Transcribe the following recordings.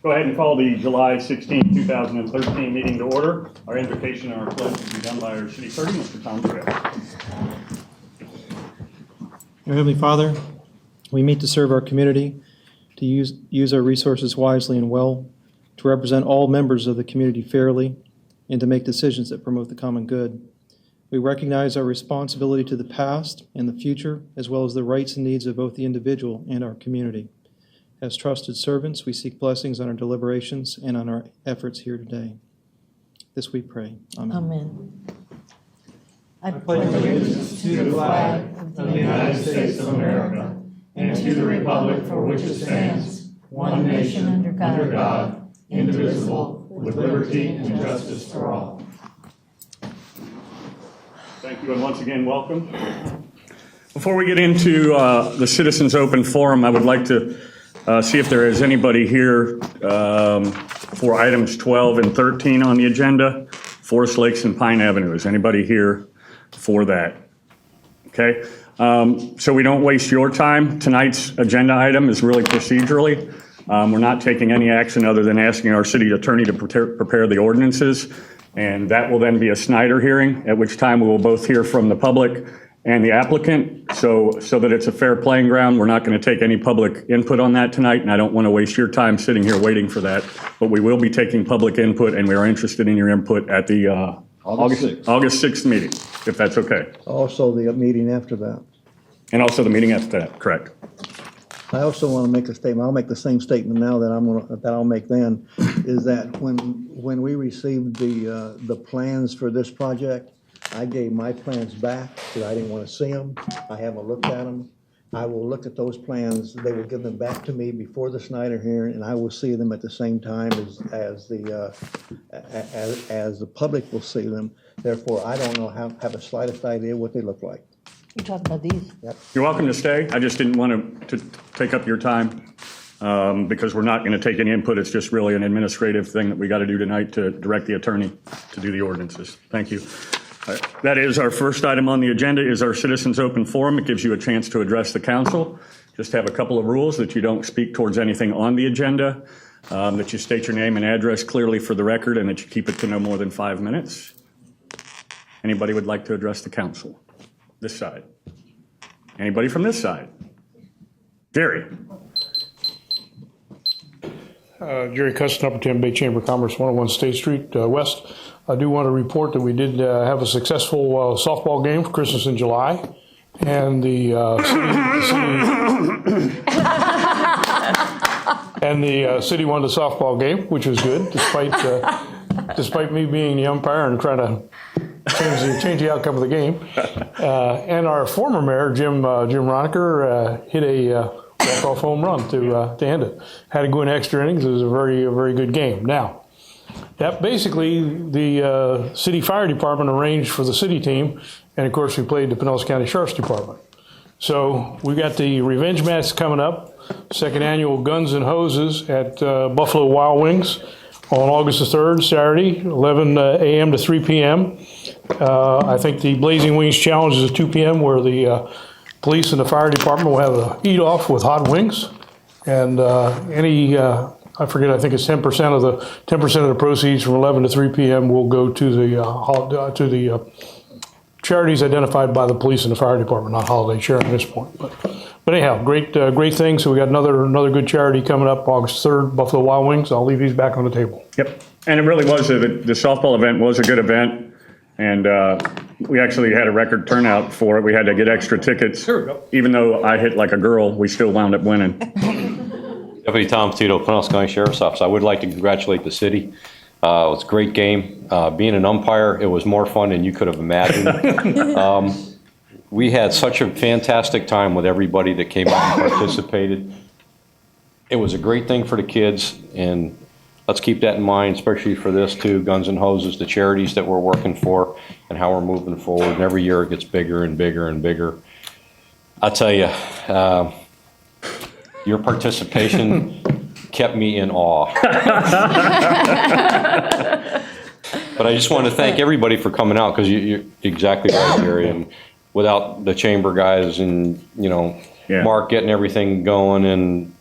Go ahead and call the July 16, 2013 meeting to order. Our invocation and our pledge will be done by our city clerk, Mr. Tom Tripp. Our Heavenly Father, we meet to serve our community, to use our resources wisely and well, to represent all members of the community fairly, and to make decisions that promote the common good. We recognize our responsibility to the past and the future, as well as the rights and needs of both the individual and our community. As trusted servants, we seek blessings on our deliberations and on our efforts here today. This we pray. Amen. Amen. I pledge allegiance to the flag of the United States of America and to the republic for which it stands, one nation under God, indivisible, with liberty and justice for all. Thank you, and once again, welcome. Before we get into the Citizens Open Forum, I would like to see if there is anybody here for items 12 and 13 on the agenda, Forest Lakes and Pine Avenue. Is anybody here for that? Okay, so we don't waste your time. Tonight's agenda item is really procedurally. We're not taking any action other than asking our city attorney to prepare the ordinances, and that will then be a Snyder hearing, at which time we will both hear from the public and the applicant, so that it's a fair playing ground. We're not going to take any public input on that tonight, and I don't want to waste your time sitting here waiting for that, but we will be taking public input, and we are interested in your input at the August 6th meeting, if that's okay. Also the meeting after that. And also the meeting after that, correct. I also want to make a statement. I'll make the same statement now that I'll make then, is that when we received the plans for this project, I gave my plans back because I didn't want to see them. I haven't looked at them. I will look at those plans. They will give them back to me before the Snyder hearing, and I will see them at the same time as the public will see them. Therefore, I don't know have a slightest idea what they look like. You're talking about these? Yep. You're welcome to stay. I just didn't want to take up your time because we're not going to take any input. It's just really an administrative thing that we got to do tonight to direct the attorney to do the ordinances. Thank you. That is our first item on the agenda is our Citizens Open Forum. It gives you a chance to address the council. Just have a couple of rules that you don't speak towards anything on the agenda, that you state your name and address clearly for the record, and that you keep it to no more than 5 minutes. Anybody would like to address the council? This side. Anybody from this side? Jerry. Jerry Custon, Upper Tampa Bay Chamber of Commerce, 101 State Street West. I do want to report that we did have a successful softball game for Christmas in July, and the city won the softball game, which was good, despite me being the umpire and trying to change the outcome of the game. And our former mayor, Jim Roniker, hit a walk-off home run to end it. Had to go in extra innings. It was a very good game. Now, that basically the city fire department arranged for the city team, and of course we played the Pinellas County Sheriff's Department. So we got the revenge match coming up, second annual Guns and Hoses at Buffalo Wild Wings on August the 3rd, Saturday, 11 a.m. to 3 p.m. I think the Blazing Wings Challenge is at 2 p.m. where the police and the fire department will have a eat-off with hot wings, and I forget. I think it's 10% of the proceeds from 11 to 3 p.m. will go to the charities identified by the police and the fire department, not holiday sharing at this point. But anyhow, great thing. So we got another good charity coming up August 3rd, Buffalo Wild Wings. I'll leave these back on the table. Yep, and it really was the softball event was a good event, and we actually had a record turnout for it. We had to get extra tickets. Here we go. Even though I hit like a girl, we still wound up winning. Deputy Tom Tito, Pinellas County Sheriff's Office. I would like to congratulate the city. It was a great game. Being an umpire, it was more fun than you could have imagined. We had such a fantastic time with everybody that came out and participated. It was a great thing for the kids, and let's keep that in mind, especially for this too, Guns and Hoses, the charities that we're working for, and how we're moving forward. And every year it gets bigger and bigger and bigger. I'll tell you, your participation kept me in awe. But I just want to thank everybody for coming out, because you're exactly right, Gary. And without the chamber guys and, Mark getting everything going, and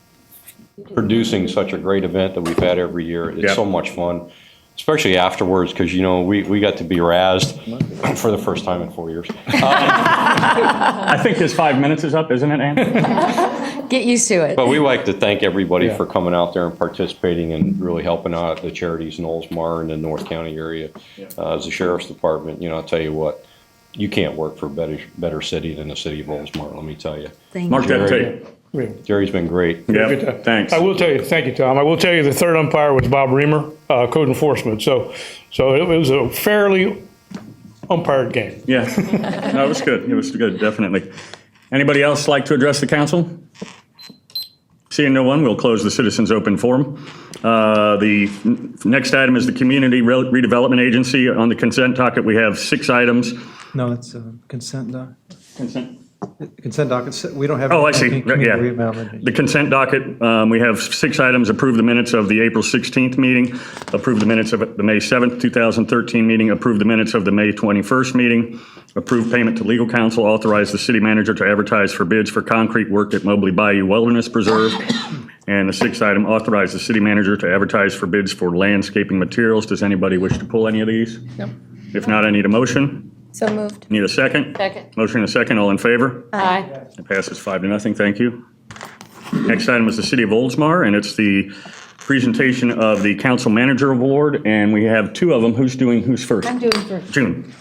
producing such a great event that we've had every year. It's Yep. so much fun, especially afterwards, because, you know, we got to be razzed for the first time in 4 years. I think his 5 minutes is up, isn't it, Ann? Get used to it. But we like to thank everybody Yeah. for coming out there and participating and really helping out the charities in Oldsmar and the North County area. As the Sheriff's Department, you know, I'll tell you what, you can't work for a better city than the city of Oldsmar, let me tell you. Thank Mark you. that tape. Jerry's been great. Yep, thanks. I will tell you, thank you, Tom. I will tell you the third umpire was Bob Reamer, code enforcement. So it was a fairly umpired game. Yeah, no, it was good. It was good, definitely. Anybody else like to address the council? Seeing no one, we'll close the citizens' open forum. The next item is the Community Redevelopment Agency. On the consent docket, we have 6 items. No, it's consent doc. Consent? Consent docket, we don't have. Oh, I see. anything in Yeah. community redevelopment. The consent docket, we have 6 items. Approve the minutes of the April 16th meeting, approve the minutes of the May 7th, 2013 meeting, approve the minutes of the May 21st meeting, approve payment to legal counsel, authorize the city manager to advertise for bids for concrete work at Mobley Bayou Wilderness Preserve. And the 6th item, authorize the city manager to advertise for bids for landscaping materials. Does anybody wish to pull any of these? No. If not, I need a motion. So moved. Need a second? Second. Motion and a second. All in favor? Aye. It passes 5-0. Thank you. Next item is the City of Oldsmar, and it's the presentation of the Council Manager Award, and we have 2 of them. Who's first? I'm doing first. June.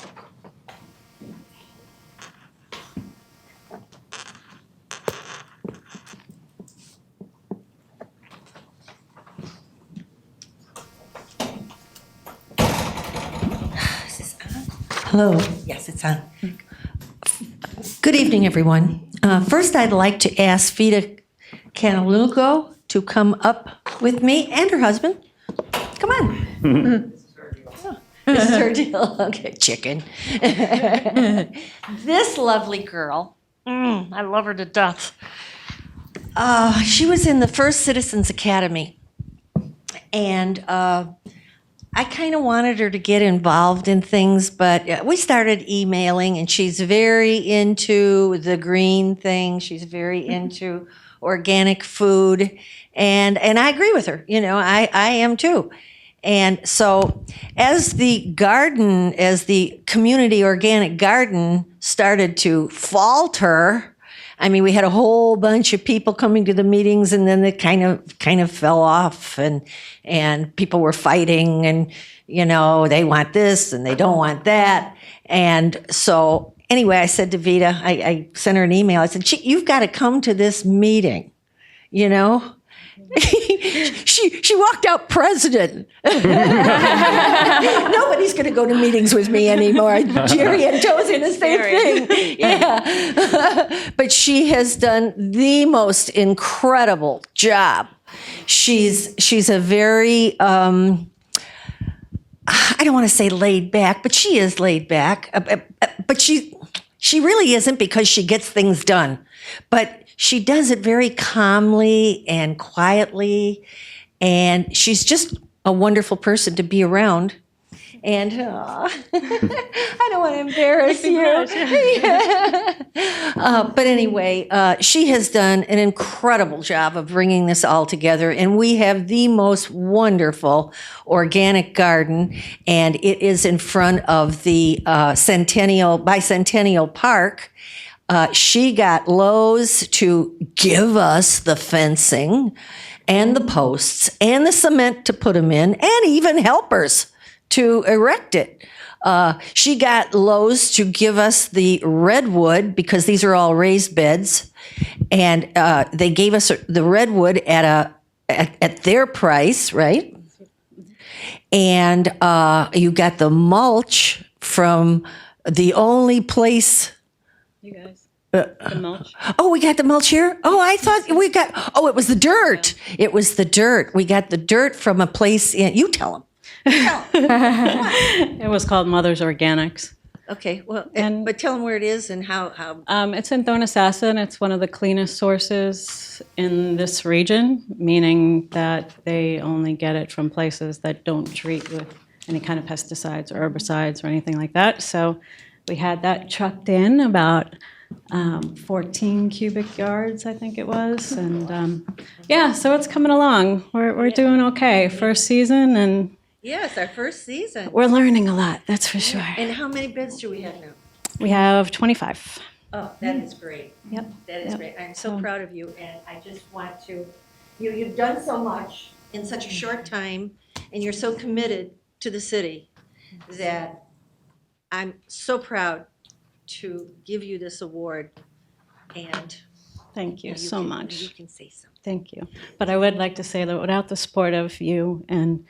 Hello. Yes, it's on. Good evening, everyone. First, I'd like to ask Vita Canalugo to come up with me and her husband. Come on. This is her deal. Okay, chicken. This lovely girl, I love her to death. She was in the first Citizens Academy, and I kind of wanted her to get involved in things, but we started emailing, and she's very into the green thing. She's very into organic food, and I agree with her. You know, I am too. And so as the community organic garden started to falter, I mean, we had a whole bunch of people coming to the meetings, and then it kind of fell off, and people were fighting, and you know, they want this and they don't want that. And so anyway, I said to Vita, I sent her an email. I said, "You've got to come to this meeting," you know. She walked out president. Nobody's going to go to meetings with me anymore. Jerry and Joe's in the same thing. Yeah. But she has done the most incredible job. She's a very, I don't want to say laid back, but she is laid back. But she really isn't, because she gets things done. But she does it very calmly and quietly, and she's just a wonderful person to be around. And I don't want to embarrass you. But anyway, she has done an incredible job of bringing this all together, and we have the most wonderful organic garden, and it is in front of the Bicentennial Park. She got Lowe's to give us the fencing and the posts and the cement to put them in, and even helpers to erect it. She got Lowe's to give us the redwood, because these are all raised beds, and they gave us the redwood at their price, right? And you got the mulch from the only place. You guys, the mulch. Oh, we got the mulch here? Oh, I thought we got, it was the dirt. It was the dirt. We got the dirt from a place in, you tell them. It was called Mother's Organics. Okay, well, And- but tell them where it is and how. It's in Thonasassan. It's one of the cleanest sources in this region, meaning that they only get it from places that don't treat with any kind of pesticides or herbicides or anything like that. So we had that trucked in about 14 cubic yards, I think it was. And yeah, so it's coming along. We're doing okay. First season, and Yes, our first season. we're learning a lot, that's for sure. And how many bids do we have now? We have 25. Oh, that is great. Yep. That is Yep. great. I'm so proud of you, and I just want to, you've done so much in such a short time, and you're so committed to the city that I'm so proud to give you this award, and Thank you so You much. can say something. Thank you. But I would like to say that without the support of you and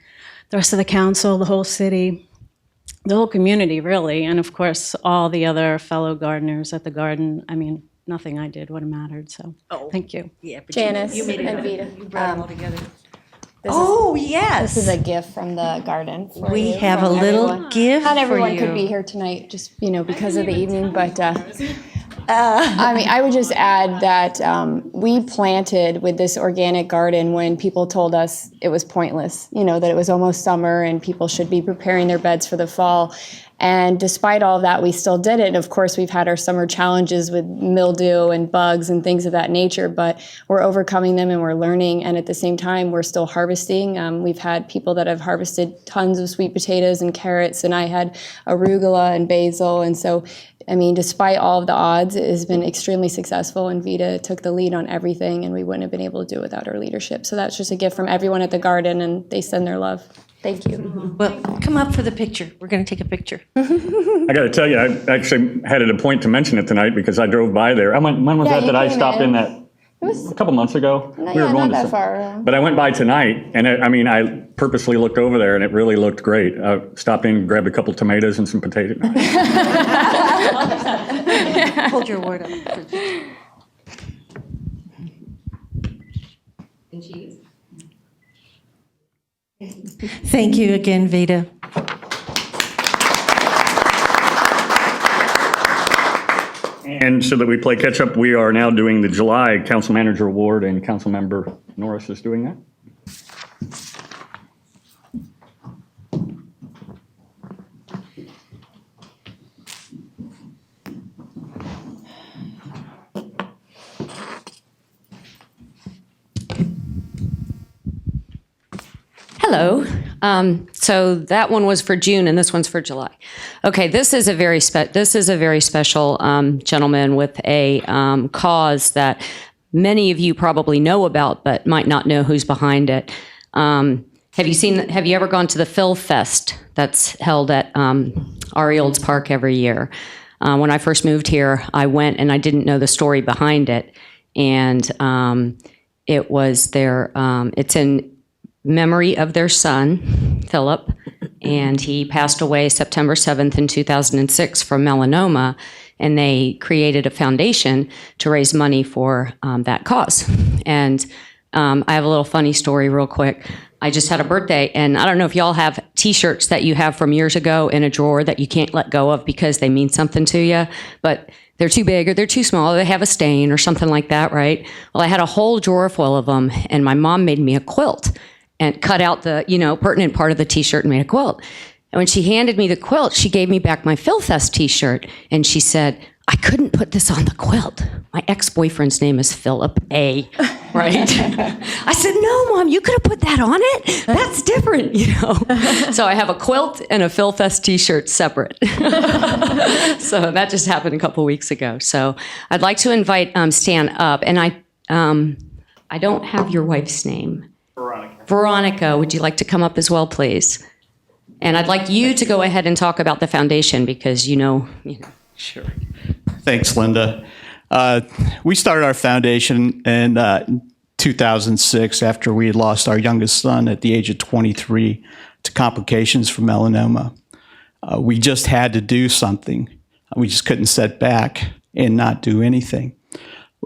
the rest of the council, the whole city, the whole community, really, and of course, all the other fellow gardeners at the garden, I mean, nothing I did would have mattered, so Oh. thank you. Yeah, but Janice you made it. and Vita. You brought them all together. This Oh, yes. This is a gift from the garden. for We you, have a from little everyone. gift Not for everyone could you. be here tonight, just, because of the evening, but I mean, I would just add that we planted with this organic garden when people told us it was pointless, that it was almost summer and people should be preparing their beds for the fall. And despite all of that, we still did it. And of course, we've had our summer challenges with mildew and bugs and things of that nature, but we're overcoming them and we're learning. And at the same time, we're still harvesting. We've had people that have harvested tons of sweet potatoes and carrots, and I had arugula and basil. And so, I mean, despite all of the odds, it has been extremely successful, and Vita took the lead on everything, and we wouldn't have been able to do it without her leadership. So that's just a gift from everyone at the garden, and they send their love. Thank you. Well, come up for the picture. We're going to take a picture. I got to tell you, I actually had it a point to mention it tonight because I drove by there. When was Yeah, that you I came stopped in in. that? It was A couple months ago. not that far. But I went by tonight, and I purposely looked over there, and it really looked great. I stopped in, grabbed a couple tomatoes and some potatoes. Hold your award up. And cheese. Thank you again, Vita. And so that we play catch up, we are now doing the July Council Manager Award, and Councilmember Norris is doing that. Hello. So that one was for June, and this one's for July. Okay, this is a very special gentleman with a cause that many of you probably know about, but might not know who's behind it. Have you ever gone to the Phil Fest that's held at Hayes Park every year? When I first moved here, I went and I didn't know the story behind it, and it was it's in memory of their son, Philip, and he passed away September 7th in 2006 from melanoma, and they created a foundation to raise money for that cause. And I have a little funny story real quick. I just had a birthday, and I don't know if y'all have T-shirts that you have from years ago in a drawer that you can't let go of because they mean something to you, but they're too big or they're too small or they have a stain or something like that, right? Well, I had a whole drawer full of them, and my mom made me a quilt and cut out the, pertinent part of the T-shirt and made a quilt. And when she handed me the quilt, she gave me back my PhilFest T-shirt, and she said, I couldn't put this on the quilt. My ex-boyfriend's name is Philip A., right? I said, no, Mom, you could have put that on it. That's different, So I have a quilt and a PhilFest T-shirt separate. So that just happened a couple weeks ago. So I'd like to invite Stan up, and I don't have your wife's name. Veronica, would you like to come up as well, please? And I'd like you to go ahead and talk about the foundation because you know. Sure. Thanks, Linda. We started our foundation in 2006 after we had lost our youngest son at the age of 23 to complications from melanoma. We just had to do something. We just couldn't sit back and not do anything.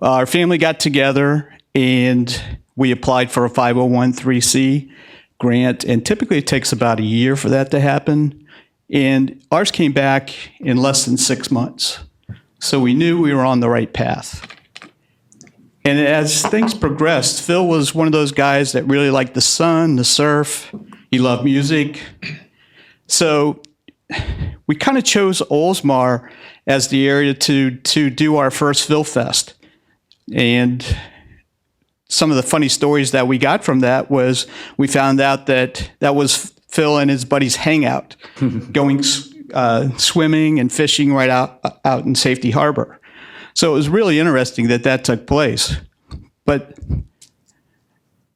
Our family got together and we applied for a 501(c)(3) grant, and typically it takes about a year for that to happen. And ours came back in less than 6 months. So we knew we were on the right path. And as things progressed, Phil was one of those guys that really liked the sun, the surf. He loved music. So we kind of chose Oldsmar as the area to do our first Phil Fest. And some of the funny stories that we got from that was we found out that was Phil and his buddies' hangout, going swimming and fishing right out in Safety Harbor. So it was really interesting that took place. But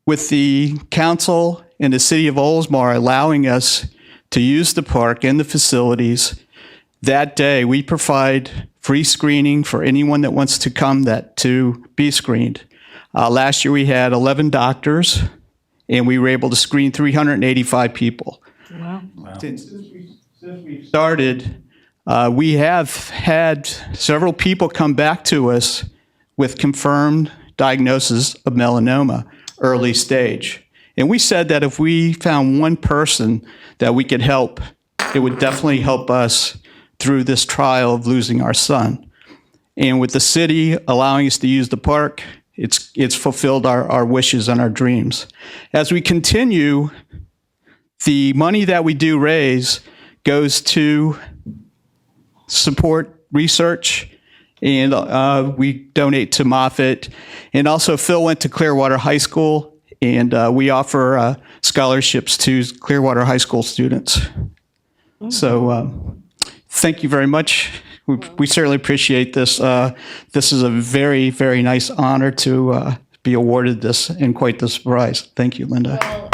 with the council and the city of Oldsmar allowing us to use the park and the facilities, that day we provide free screening for anyone that wants to come to be screened. Last year we had 11 doctors, and we were able to screen 385 people. Wow. Since we started, we have had several people come back to us with confirmed diagnosis of melanoma, early stage. And we said that if we found one person that we could help, it would definitely help us through this trial of losing our son. And with the city allowing us to use the park, it's fulfilled our wishes and our dreams. As we continue, the money that we do raise goes to support research, and we donate to Moffitt. And also Phil went to Clearwater High School, and we offer scholarships to Clearwater High School students. So thank you very much. We certainly appreciate this. This is a very, very nice honor to be awarded this, and quite the surprise. Thank you, Linda. I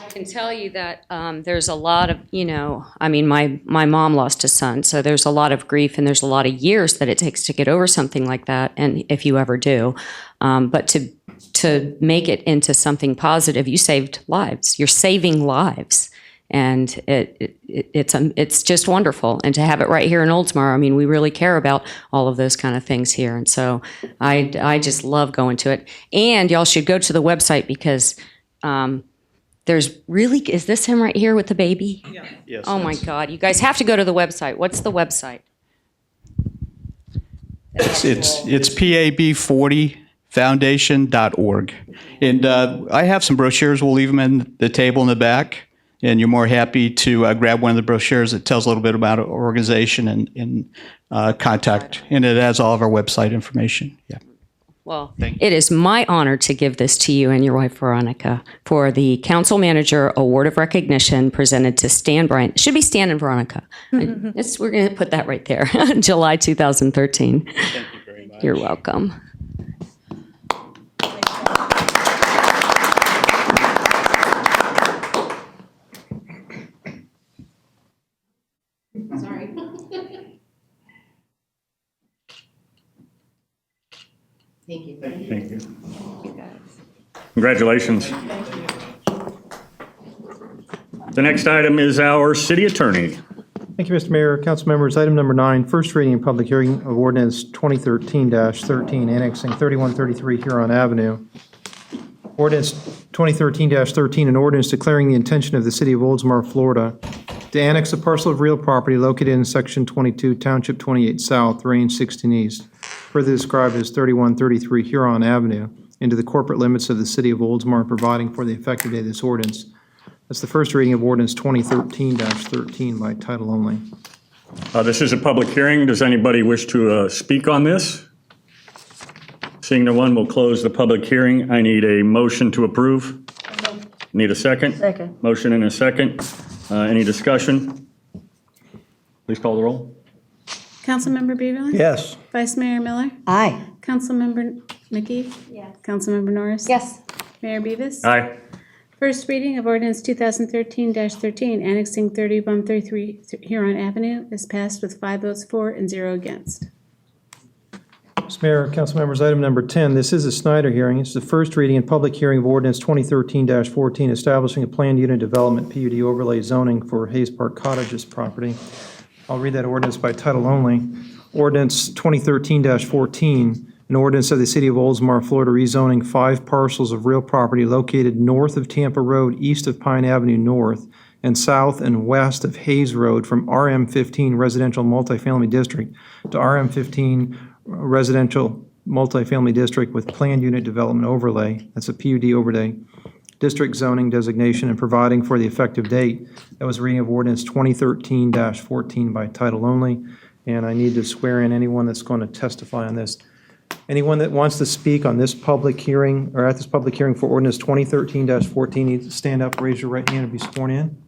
can tell you that there's a lot of, my mom lost a son, so there's a lot of grief and there's a lot of years that it takes to get over something like that, and if you ever do. But to make it into something positive, you saved lives. You're saving lives. And it's just wonderful. And to have it right here in Oldsmar, we really care about all of those kind of things here. And so I just love going to it. And y'all should go to the website because there's really, is this him right here with the baby? Yeah. Yes, oh my God, you guys have to go to the website. What's the website? It's PAB40foundation.org. And I have some brochures. We'll leave them in the table in the back. And you're more happy to grab one of the brochures that tells a little bit about our organization and contact. And it has all of our website information. Yeah. Well, it is my honor to give this to you and your wife, Veronica, for the Council Manager Award of Recognition presented to Stan Bryant. It should be Stan and Veronica. We're going to put that right there. July 2013. Thank you very much. You're welcome. Sorry. Thank you. Thank you. Congratulations. The next item is our city attorney. Thank you, Mr. Mayor. Council members, item number 9, first reading and public hearing of ordinance 2013-13, annexing 3133 Huron Avenue. Ordinance 2013-13, an ordinance declaring the intention of the city of Oldsmar, Florida, to annex a parcel of real property located in Section 22, Township 28 South, Range 16 East, further described as 3133 Huron Avenue, into the corporate limits of the city of Oldsmar, providing for the effective date of this ordinance. That's the first reading of ordinance 2013-13 by title only. This is a public hearing. Does anybody wish to speak on this? Seeing no one, we'll close the public hearing. I need a motion to approve. Need a second? Second. Motion and a second. Any discussion? Please call the roll. Councilmember Beverly? Yes. Vice Mayor Miller? Aye. Councilmember McKee? Yes. Councilmember Norris? Yes. Mayor Beavis? Aye. First reading of ordinance 2013-13, annexing 3133 Huron Avenue is passed with 5 votes for and 0 against. Mr. Mayor, council members, item number 10, this is a Snyder hearing. It's the first reading and public hearing of ordinance 2013-14, establishing a planned unit development PUD overlay zoning for Hayes Park Cottages property. I'll read that ordinance by title only. Ordinance 2013-14, an ordinance of the city of Oldsmar, Florida, rezoning 5 parcels of real property located north of Tampa Road, east of Pine Avenue North, and south and west of Hayes Road from RM15 Residential Multifamily District to RM15 Residential Multifamily District with planned unit development overlay. That's a PUD overlay district zoning designation and providing for the effective date. That was a reading of ordinance 2013-14 by title only. And I need to swear in anyone that's going to testify on this. Anyone that wants to speak on this public hearing or at this public hearing for ordinance 2013-14 needs to stand up, raise your right hand, and be sworn in.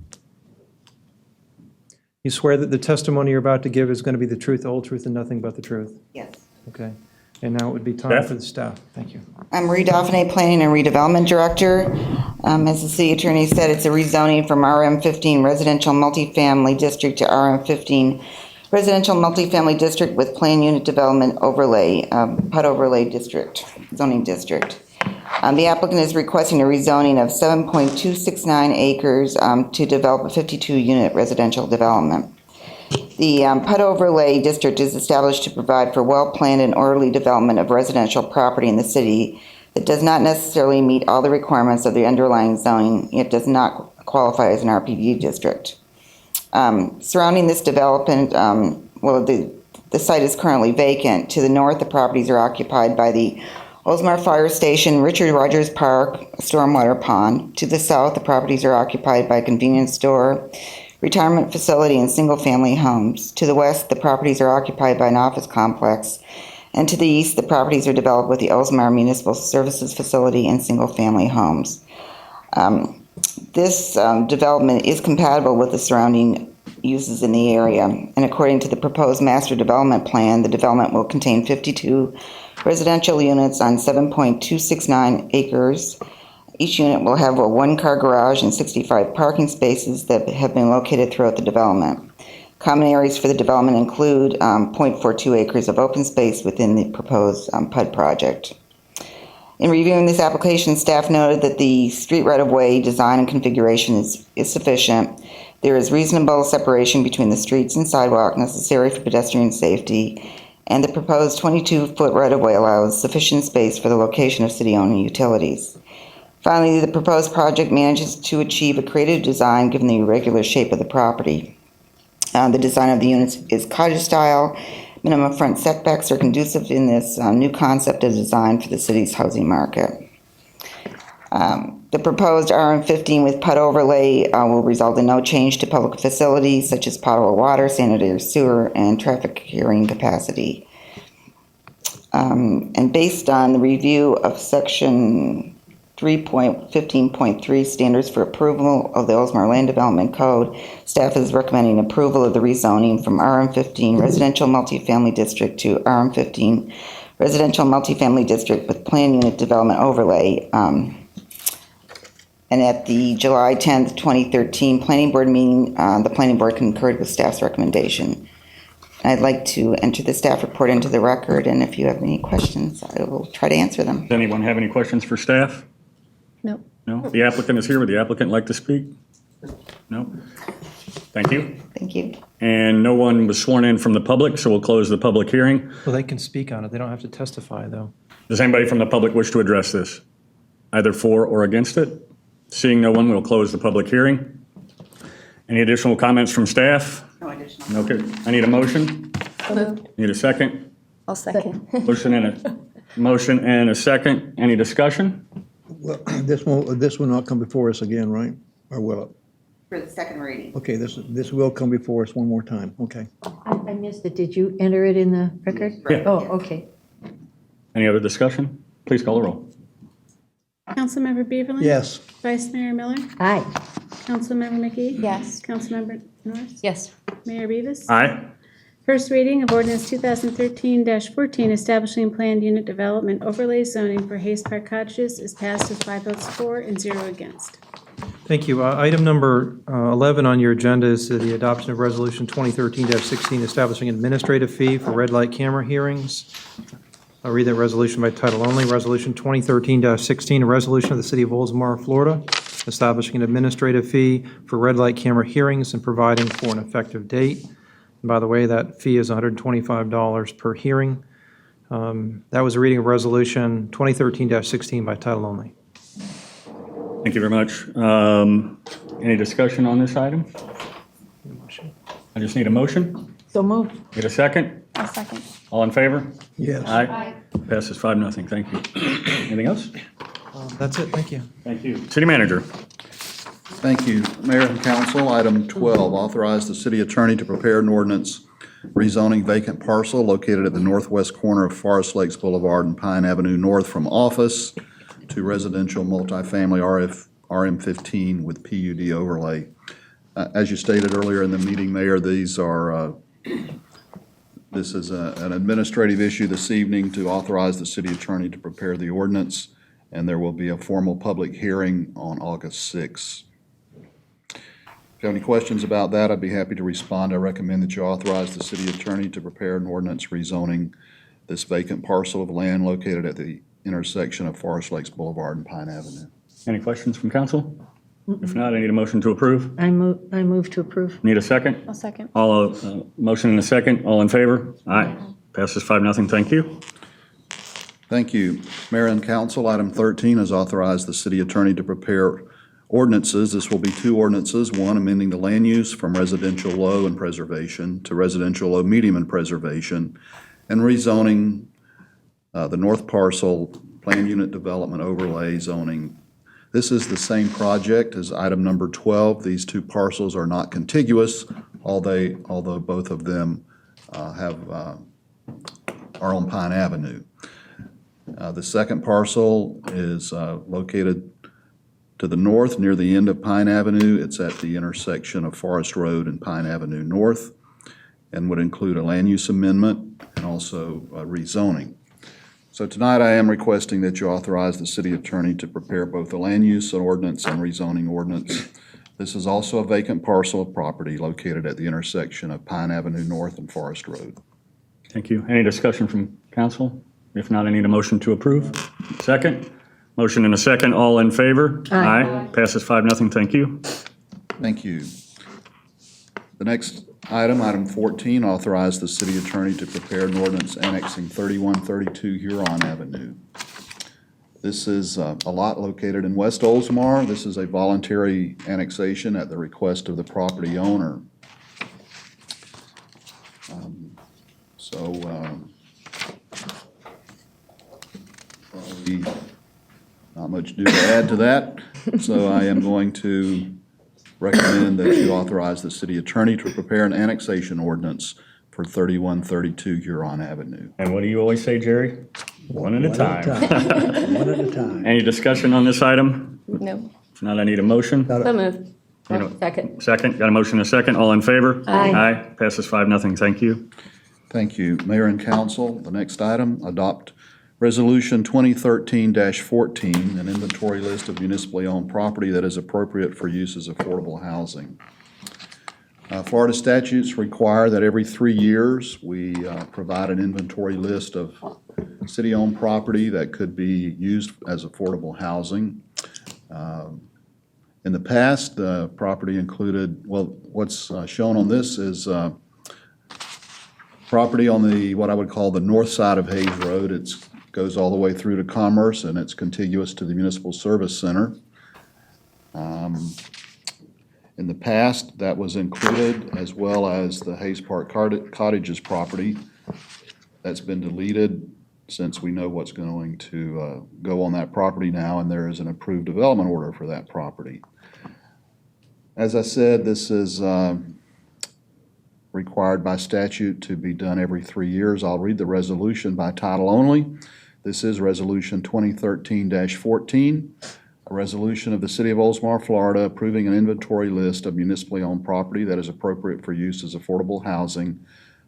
You swear that the testimony you're about to give is going to be the truth, the whole truth, and nothing but the truth? Yes. Okay. And now it would be time Staff? for the staff. Thank you. I'm Marie Dauphiné, Planning and Redevelopment Director. As the city attorney said, it's a rezoning from RM15 Residential Multifamily District to RM15 Residential Multifamily District with Plan Unit Development Overlay, PUD Overlay District, Zoning District. The applicant is requesting a rezoning of 7.269 acres to develop a 52-unit residential development. The PUD Overlay District is established to provide for well-planned and orderly development of residential property in the city that does not necessarily meet all the requirements of the underlying zoning. It does not qualify as an RPD district. Surrounding this development, the site is currently vacant. To the north, the properties are occupied by the Oldsmar Fire Station, Richard Rogers Park, Stormwater Pond. To the south, the properties are occupied by a convenience store, retirement facility, and single-family homes. To the west, the properties are occupied by an office complex. And to the east, the properties are developed with the Oldsmar Municipal Services Facility and single-family homes. This development is compatible with the surrounding uses in the area. And according to the proposed master development plan, the development will contain 52 residential units on 7.269 acres. Each unit will have a one-car garage and 65 parking spaces that have been located throughout the development. Common areas for the development include 0.42 acres of open space within the proposed PUD project. In reviewing this application, staff noted that the street right-of-way design and configuration is sufficient. There is reasonable separation between the streets and sidewalk necessary for pedestrian safety, and the proposed 22-foot right-of-way allows sufficient space for the location of city-owned utilities. Finally, the proposed project manages to achieve a creative design given the irregular shape of the property. The design of the units is cottage style. Minimum front setbacks are conducive in this new concept of design for the city's housing market. The proposed RM15 with PUD overlay will result in no change to public facilities such as potable water, sanitary sewer, and traffic carrying capacity. And based on the review of section 3.15.3 standards for approval of the Oldsmar Land Development Code, staff is recommending approval of the rezoning from RM15 Residential Multifamily District to RM15 Residential Multifamily District with Plan Unit Development Overlay. And at the July 10th, 2013 Planning Board meeting, the Planning Board concurred with staff's recommendation. I'd like to enter the staff report into the record, and if you have any questions, I will try to answer them. Does anyone have any questions for staff? No. No? The applicant is here. Would the applicant like to speak? No? Thank you. Thank you. And no one was sworn in from the public, so we'll close the public hearing. Well, they can speak on it. They don't have to testify, though. Does anybody from the public wish to address this, either for or against it? Seeing no one, we'll close the public hearing. Any additional comments from staff? No additional. Okay, I need a motion. Need a second? I'll second. Motion and a second. Any discussion? Well, this will not come before us again, right? Or will it? For the second reading. Okay, this will come before us one more time, okay. I missed it. Did you enter it in the record? Yeah. Oh, okay. Any other discussion? Please call the roll. Councilmember Beaverland? Yes. Vice Mayor Miller? Aye. Councilmember McGee? Yes. Councilmember Norris? Yes. Mayor Beavis? Aye. First reading of ordinance 2013-14 establishing planned unit development overlay zoning for Hayes Park Cottages is passed with 5 votes for and 0 against. Thank you. Item number 11 on your agenda is the adoption of Resolution 2013-16 establishing an administrative fee for red light camera hearings. I'll read that resolution by title only. Resolution 2013-16, a resolution of the City of Oldsmar, Florida, establishing an administrative fee for red light camera hearings and providing for an effective date. And by the way, that fee is $125 per hearing. That was a reading of Resolution 2013-16 by title only. Thank you very much. Any discussion on this item? I just need a motion. So moved. Need a second? A second. All in favor? Yes. Aye. Passes 5-0. Thank you. Anything else? That's it, thank you. Thank you. City Manager. Thank you. Mayor and Council, item 12, authorize the city attorney to prepare an ordinance rezoning vacant parcel located at the northwest corner of Forest Lakes Boulevard and Pine Avenue North from office to residential multifamily RM15 with PUD overlay. As you stated earlier in the meeting, Mayor, this is an administrative issue this evening to authorize the city attorney to prepare the ordinance, and there will be a formal public hearing on August 6th. If you have any questions about that, I'd be happy to respond. I recommend that you authorize the city attorney to prepare an ordinance rezoning this vacant parcel of land located at the intersection of Forest Lakes Boulevard and Pine Avenue. Any questions from council? If not, I need a motion to approve. I move to approve. Need a second? I'll second. Motion and a second. All in favor? Aye. Passes 5-0. Thank you. Thank you. Mayor and Council, item 13 is authorize the city attorney to prepare ordinances. This will be two ordinances. One, amending the land use from residential low and preservation to residential low medium and preservation, and rezoning the north parcel planned unit development overlay zoning. This is the same project as item number 12. These two parcels are not contiguous, although both of them are on Pine Avenue. The second parcel is located to the north near the end of Pine Avenue. It's at the intersection of Forest Road and Pine Avenue North, and would include a land use amendment and also rezoning. So tonight I am requesting that you authorize the city attorney to prepare both the land use ordinance and rezoning ordinance. This is also a vacant parcel of property located at the intersection of Pine Avenue North and Forest Road. Thank you. Any discussion from council? If not, I need a motion to approve. Second? Motion and a second. All in favor? Aye. Passes 5-0. Thank you. Thank you. The next item 14, authorize the city attorney to prepare an ordinance annexing 3132 Huron Avenue. This is a lot located in West Oldsmar. This is a voluntary annexation at the request of the property owner. Probably not much to add to that. So I am going to recommend that you authorize the city attorney to prepare an annexation ordinance for 3132 Huron Avenue. And what do you always say, Jerry? One at a time. One at a time. Any discussion on this item? No. If not, I need a motion. So moved. Second. Second. Got a motion and a second. All in favor? Aye. Aye. Passes 5-0. Thank you. Thank you. Mayor and Council, the next item, adopt Resolution 2013-14, an inventory list of municipally owned property that is appropriate for use as affordable housing. Florida statutes require that every 3 years we provide an inventory list of city-owned property that could be used as affordable housing. In the past, the property included, well, what's shown on this is property on the, what I would call the north side of Hayes Road. It goes all the way through to Commerce, and it's contiguous to the Municipal Service Center. In the past, that was included, as well as the Hayes Park Cottages property. That's been deleted since we know what's going to go on that property now, and there is an approved development order for that property. As I said, this is required by statute to be done every 3 years. I'll read the resolution by title only. This is Resolution 2013-14, a resolution of the City of Oldsmar, Florida, approving an inventory list of municipally owned property that is appropriate for use as affordable housing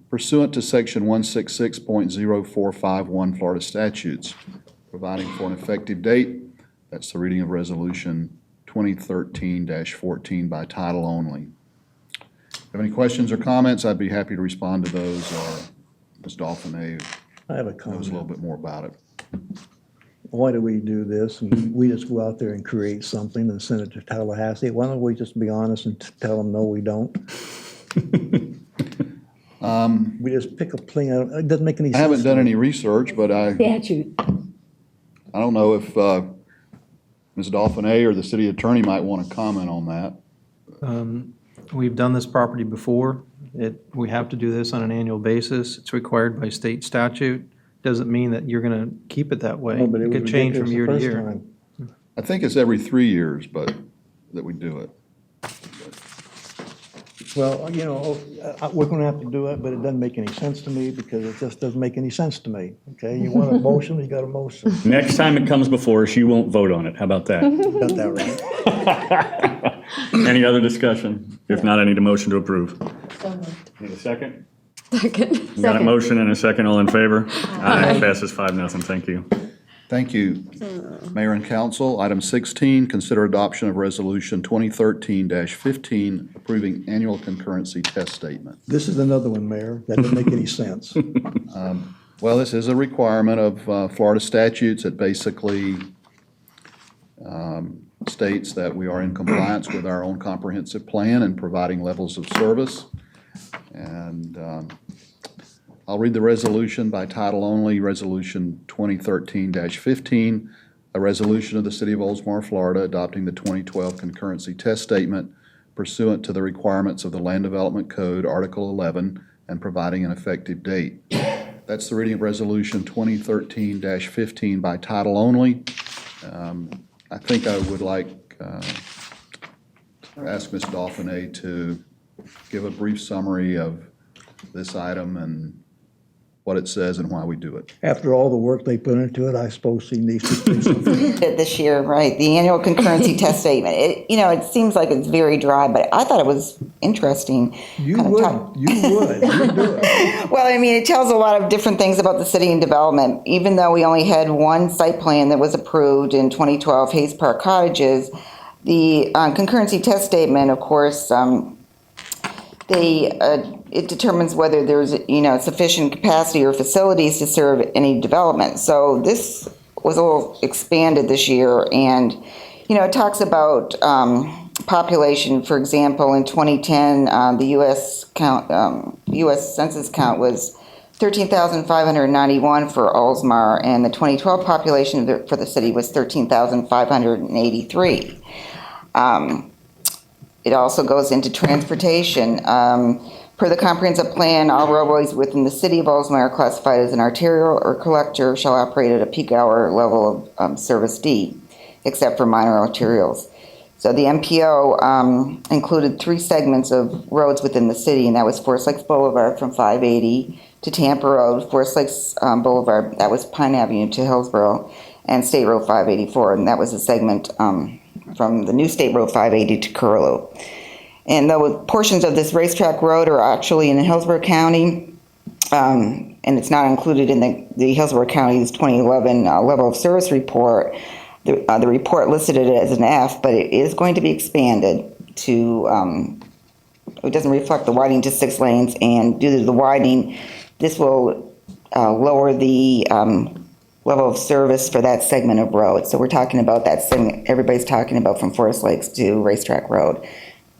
pursuant to Section 166.0451 Florida statutes, providing for an effective date. That's the reading of Resolution 2013-14 by title only. If you have any questions or comments, I'd be happy to respond to those, or Ms. Dauphiné I have a knows a comment. little bit more about it. Why do we do this? And we just go out there and create something and send it to Tallahassee. Why don't we just be honest and tell them, no, we don't? We just pick a plane out. It doesn't make any sense. I haven't done any research, but I Statute. don't know if Ms. Dauphiné or the city attorney might want to comment on that. We've done this property before. We have to do this on an annual basis. It's required by state statute. Doesn't mean that you're going to keep it that way. No, but it It was could change from ridiculous year the to first year. time. I think it's every 3 years, but that we do it. Well, you know, we're gonna have to do it, but it doesn't make any sense to me because it just doesn't make any sense to me, okay? You want a motion, you got a motion. Next time it comes before us, you won't vote on it. How about that? Got that right. Any other discussion? If not, I need a motion to approve. Need a second? Second. Got a motion and a second, all in favor? Aye. Passes 5-0, thank you. Thank you, Mayor and Council. Item 16, consider adoption of Resolution 2013-15, approving annual concurrency test statement. This is another one, Mayor, that doesn't make any sense. Well, this is a requirement of Florida statutes. It basically states that we are in compliance with our own comprehensive plan and providing levels of service. And I'll read the resolution by title only, Resolution 2013-15, a resolution of the City of Oldsmar, Florida, adopting the 2012 concurrency test statement pursuant to the requirements of the Land Development Code, Article 11, and providing an effective date. That's the reading of Resolution 2013-15 by title only. I think I would like to ask Ms. Dauphiné to give a brief summary of this item and what it says and why we do it. After all the work they put into it, I suppose she needs to do something. This year, right, the annual concurrency test statement. It seems like it's very dry, but I thought it was interesting. You would you do it. Well, I mean, it tells a lot of different things about the city and development. Even though we only had one site plan that was approved in 2012, Hayes Park Cottages, the concurrency test statement, of course, it determines whether there's sufficient capacity or facilities to serve any development. So this was a little expanded this year, and it talks about population. For example, in 2010, the U.S. Census count was 13,591 for Oldsmar, and the 2012 population for the city was 13,583. It also goes into transportation. Per the comprehensive plan, all roadways within the city of Oldsmar are classified as an arterial or collector shall operate at a peak hour level of service D, except for minor arterials. So the MPO included 3 segments of roads within the city, and that was Forest Lakes Boulevard from 580 to Tampa Road, Forest Lakes Boulevard, that was Pine Avenue to Hillsborough, and State Road 584, and that was a segment from the new State Road 580 to Curlew. And though portions of this racetrack road are actually in Hillsborough County, and it's not included in the Hillsborough County's 2011 level of service report, the report listed it as an F, but it is going to be expanded to, it doesn't reflect the widening to 6 lanes, and due to the widening, this will lower the level of service for that segment of road. So we're talking about that segment everybody's talking about from Forest Lakes to Racetrack Road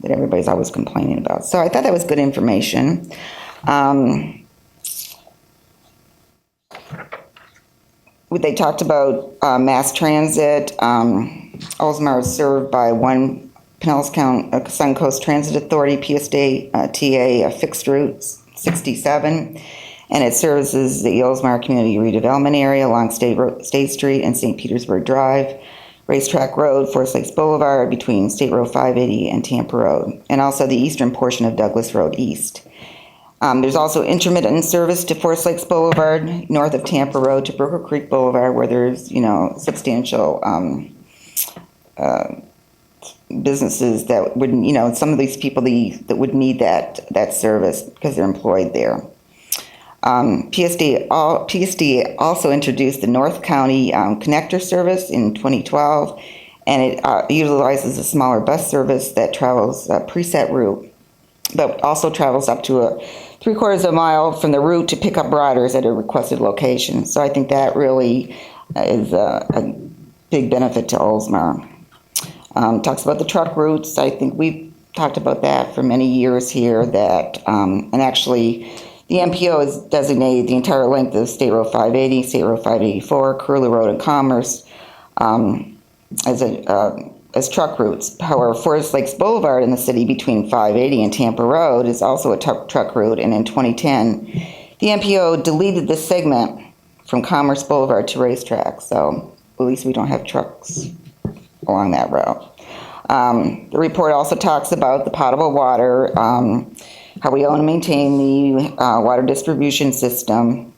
that everybody's always complaining about. So I thought that was good information. They talked about mass transit. Oldsmar is served by one Pinellas County Suncoast Transit Authority, PSTA, TA, fixed route 67. And it services the Oldsmar Community Redevelopment Area along State Street and St. Petersburg Drive, Racetrack Road, Forest Lakes Boulevard between State Road 580 and Tampa Road, and also the eastern portion of Douglas Road East. There's also intermittent service to Forest Lakes Boulevard, north of Tampa Road to Brooker Creek Boulevard, where there's, substantial businesses that would, some of these people that would need that service because they're employed there. PSD also introduced the North County Connector service in 2012, and it utilizes a smaller bus service that travels a preset route, but also travels up to a 3/4 of a mile from the route to pick up riders at a requested location. So I think that really is a big benefit to Oldsmar. Talks about the truck routes. I think we've talked about that for many years here, that, and actually, the MPO has designated the entire length of State Road 580, State Road 584, Curlew Road, and Commerce as truck routes. However, Forest Lakes Boulevard in the city between 580 and Tampa Road is also a truck route, and in 2010, the MPO deleted this segment from Commerce Boulevard to Racetrack, so at least we don't have trucks along that route. The report also talks about the potable water, how we own and maintain the water distribution system,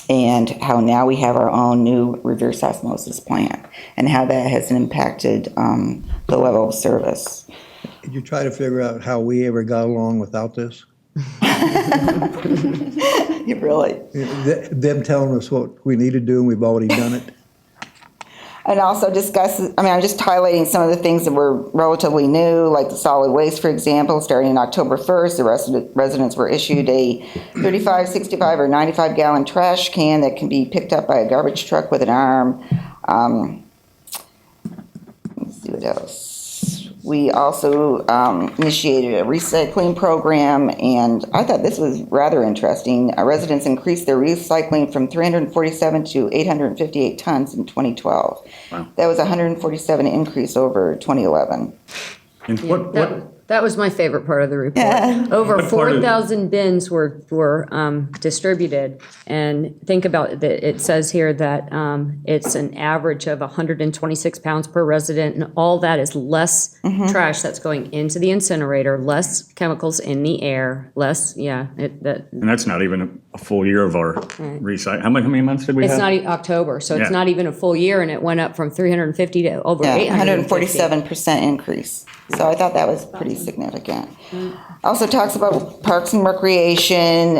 and how now we have our own new reverse osmosis plant, and how that has impacted the level of service. Did you try to figure out how we ever got along without this? You really? Them telling us what we need to do, and we've already done it. And also discusses, I'm just highlighting some of the things that were relatively new, like the solid waste, for example. Starting October 1st, the residents were issued a 35, 65, or 95-gallon trash can that can be picked up by a garbage truck with an arm. Let's see what else. We also initiated a recycling program, and I thought this was rather interesting. Residents increased their recycling from 347 to 858 tons in 2012. Wow. That was a 147 increase over 2011. And That was my favorite part of the report. Yeah. Over What part of- 4,000 bins were distributed. And think about that. It says here that it's an average of 126 pounds per resident, and all that is less trash that's going into the incinerator, less chemicals in the air, less, and that's not even a full year of our recycle. How many months did we it's have? not October, so it's Yeah. not even a full year, and it went up from 350 to over Yeah, 850. 147% increase. So I thought that was pretty significant. Also talks about parks and recreation.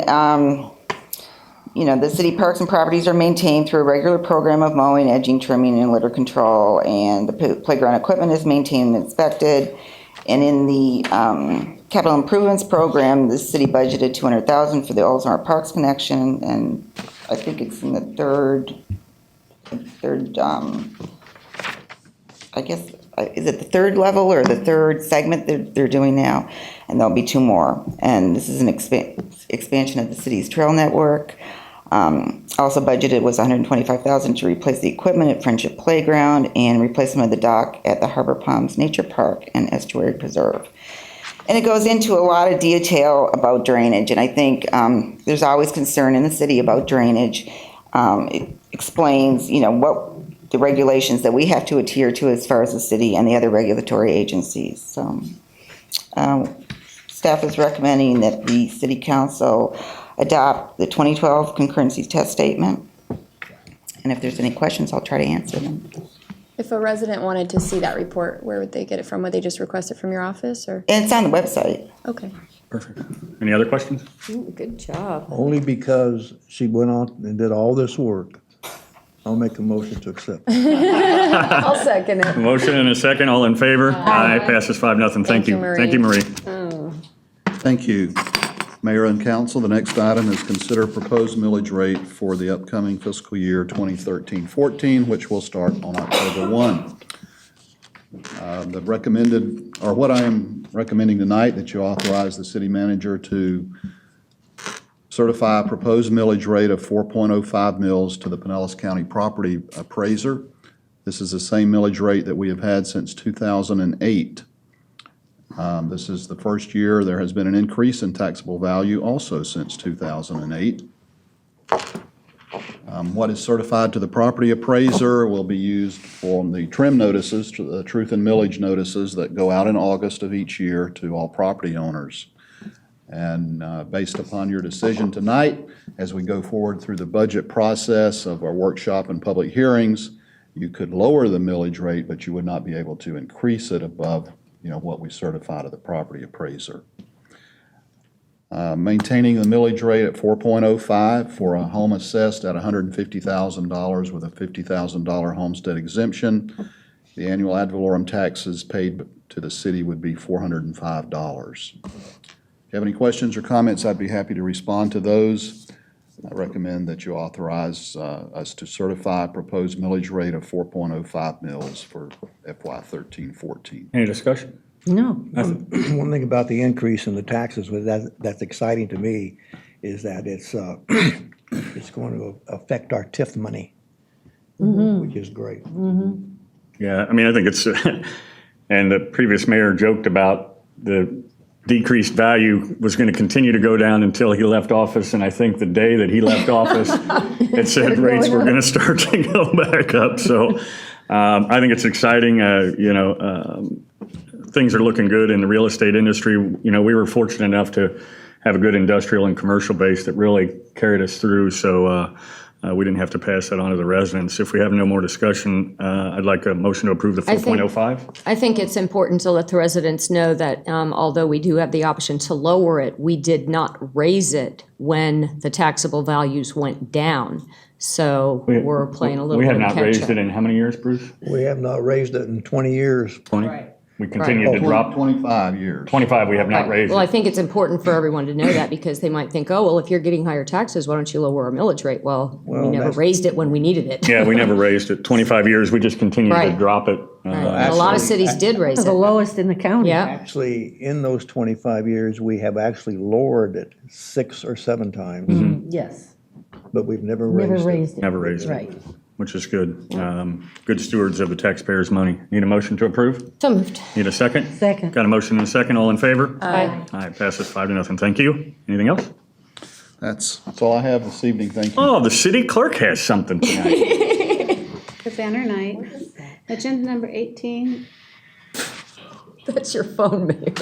The city parks and properties are maintained through a regular program of mowing, edging, trimming, and litter control, and the playground equipment is maintained and inspected. And in the capital improvements program, the city budgeted $200,000 for the Oldsmar Parks connection, and I think it's in the third. I guess, is it the third level or the third segment they're doing now? And there'll be two more. And this is an expansion of the city's trail network. Also budgeted was $125,000 to replace the equipment at Friendship Playground and replacement of the dock at the Harbor Palms Nature Park and Estuary Preserve. And it goes into a lot of detail about drainage. And I think there's always concern in the city about drainage. It explains, what the regulations that we have to adhere to as far as the city and the other regulatory agencies. So staff is recommending that the city council adopt the 2012 concurrency test statement. And if there's any questions, I'll try to answer them. If a resident wanted to see that report, where would they get it from? Would they just request it from your office, or? And it's on the website. Okay. Perfect. Any other questions? Good job. Only because she went on and did all this work. I'll make a motion to accept. I'll second it. Motion and a second. All in favor? Aye. Passes 5-0. Thank you. Marie. Thank you, Marie. Thank you, Mayor and Council. The next item is consider proposed millage rate for the upcoming fiscal year 2013-14, which will start on October 1. What I am recommending tonight, that you authorize the city manager to certify a proposed millage rate of 4.05 mils to the Pinellas County Property Appraiser. This is the same millage rate that we have had since 2008. This is the first year there has been an increase in taxable value also since 2008. What is certified to the property appraiser will be used for the trim notices, the truth and millage notices that go out in August of each year to all property owners. And based upon your decision tonight, as we go forward through the budget process of our workshop and public hearings, you could lower the millage rate, but you would not be able to increase it above, what we certify to the property appraiser. Maintaining the millage rate at 4.05 for a home assessed at $150,000 with a $50,000 homestead exemption. The annual ad valorem taxes paid to the city would be $405. If you have any questions or comments, I'd be happy to respond to those. I recommend that you authorize us to certify a proposed millage rate of 4.05 mils for FY 13-14. Any discussion? No. One thing about the increase in the taxes that's exciting to me is that it's going to affect our TIF money, which is great. Yeah, I think it's, and the previous mayor joked about the decreased value was going to continue to go down until he left office, and I think the day that he left office, it said rates were going to start to go back up. So I think it's exciting. Things are looking good in the real estate industry. We were fortunate enough to have a good industrial and commercial base that really carried us through. So we didn't have to pass that on to the residents. If we have no more discussion, I'd like a motion to approve the 4.05. I think it's important to let the residents know that although we do have the option to lower it, we did not raise it when the taxable values went down. So we're playing a little We bit have of not catch-up. raised it in how many years, Bruce? We have not raised it in 20 years. 20? We continue to drop. 25 years. 25, we have not raised Well, I it. think it's important for everyone to know that because they might think, oh, well, if you're getting higher taxes, why don't you lower our millage rate? Well, we never that's- raised it when we needed it. Yeah, we never raised it. 25 years, we just continue to Right. drop it. And a lot of cities did raise The it. lowest in the county. Yeah. Actually, in those 25 years, we have actually lowered it 6 or 7 times, Yes, but we've never never raised it. raised it. Never raised it. Right. Which is good. Good stewards of the taxpayers' money. Need a motion to approve? So moved. Need a second? Second. Got a motion and a second. All in favor? Aye. Aye, passes 5-0. Thank you. Anything else? That's all I have this evening. Thank you. Oh, the city clerk has something tonight. The banner night. Agenda number 18 That's your phone, Mayor.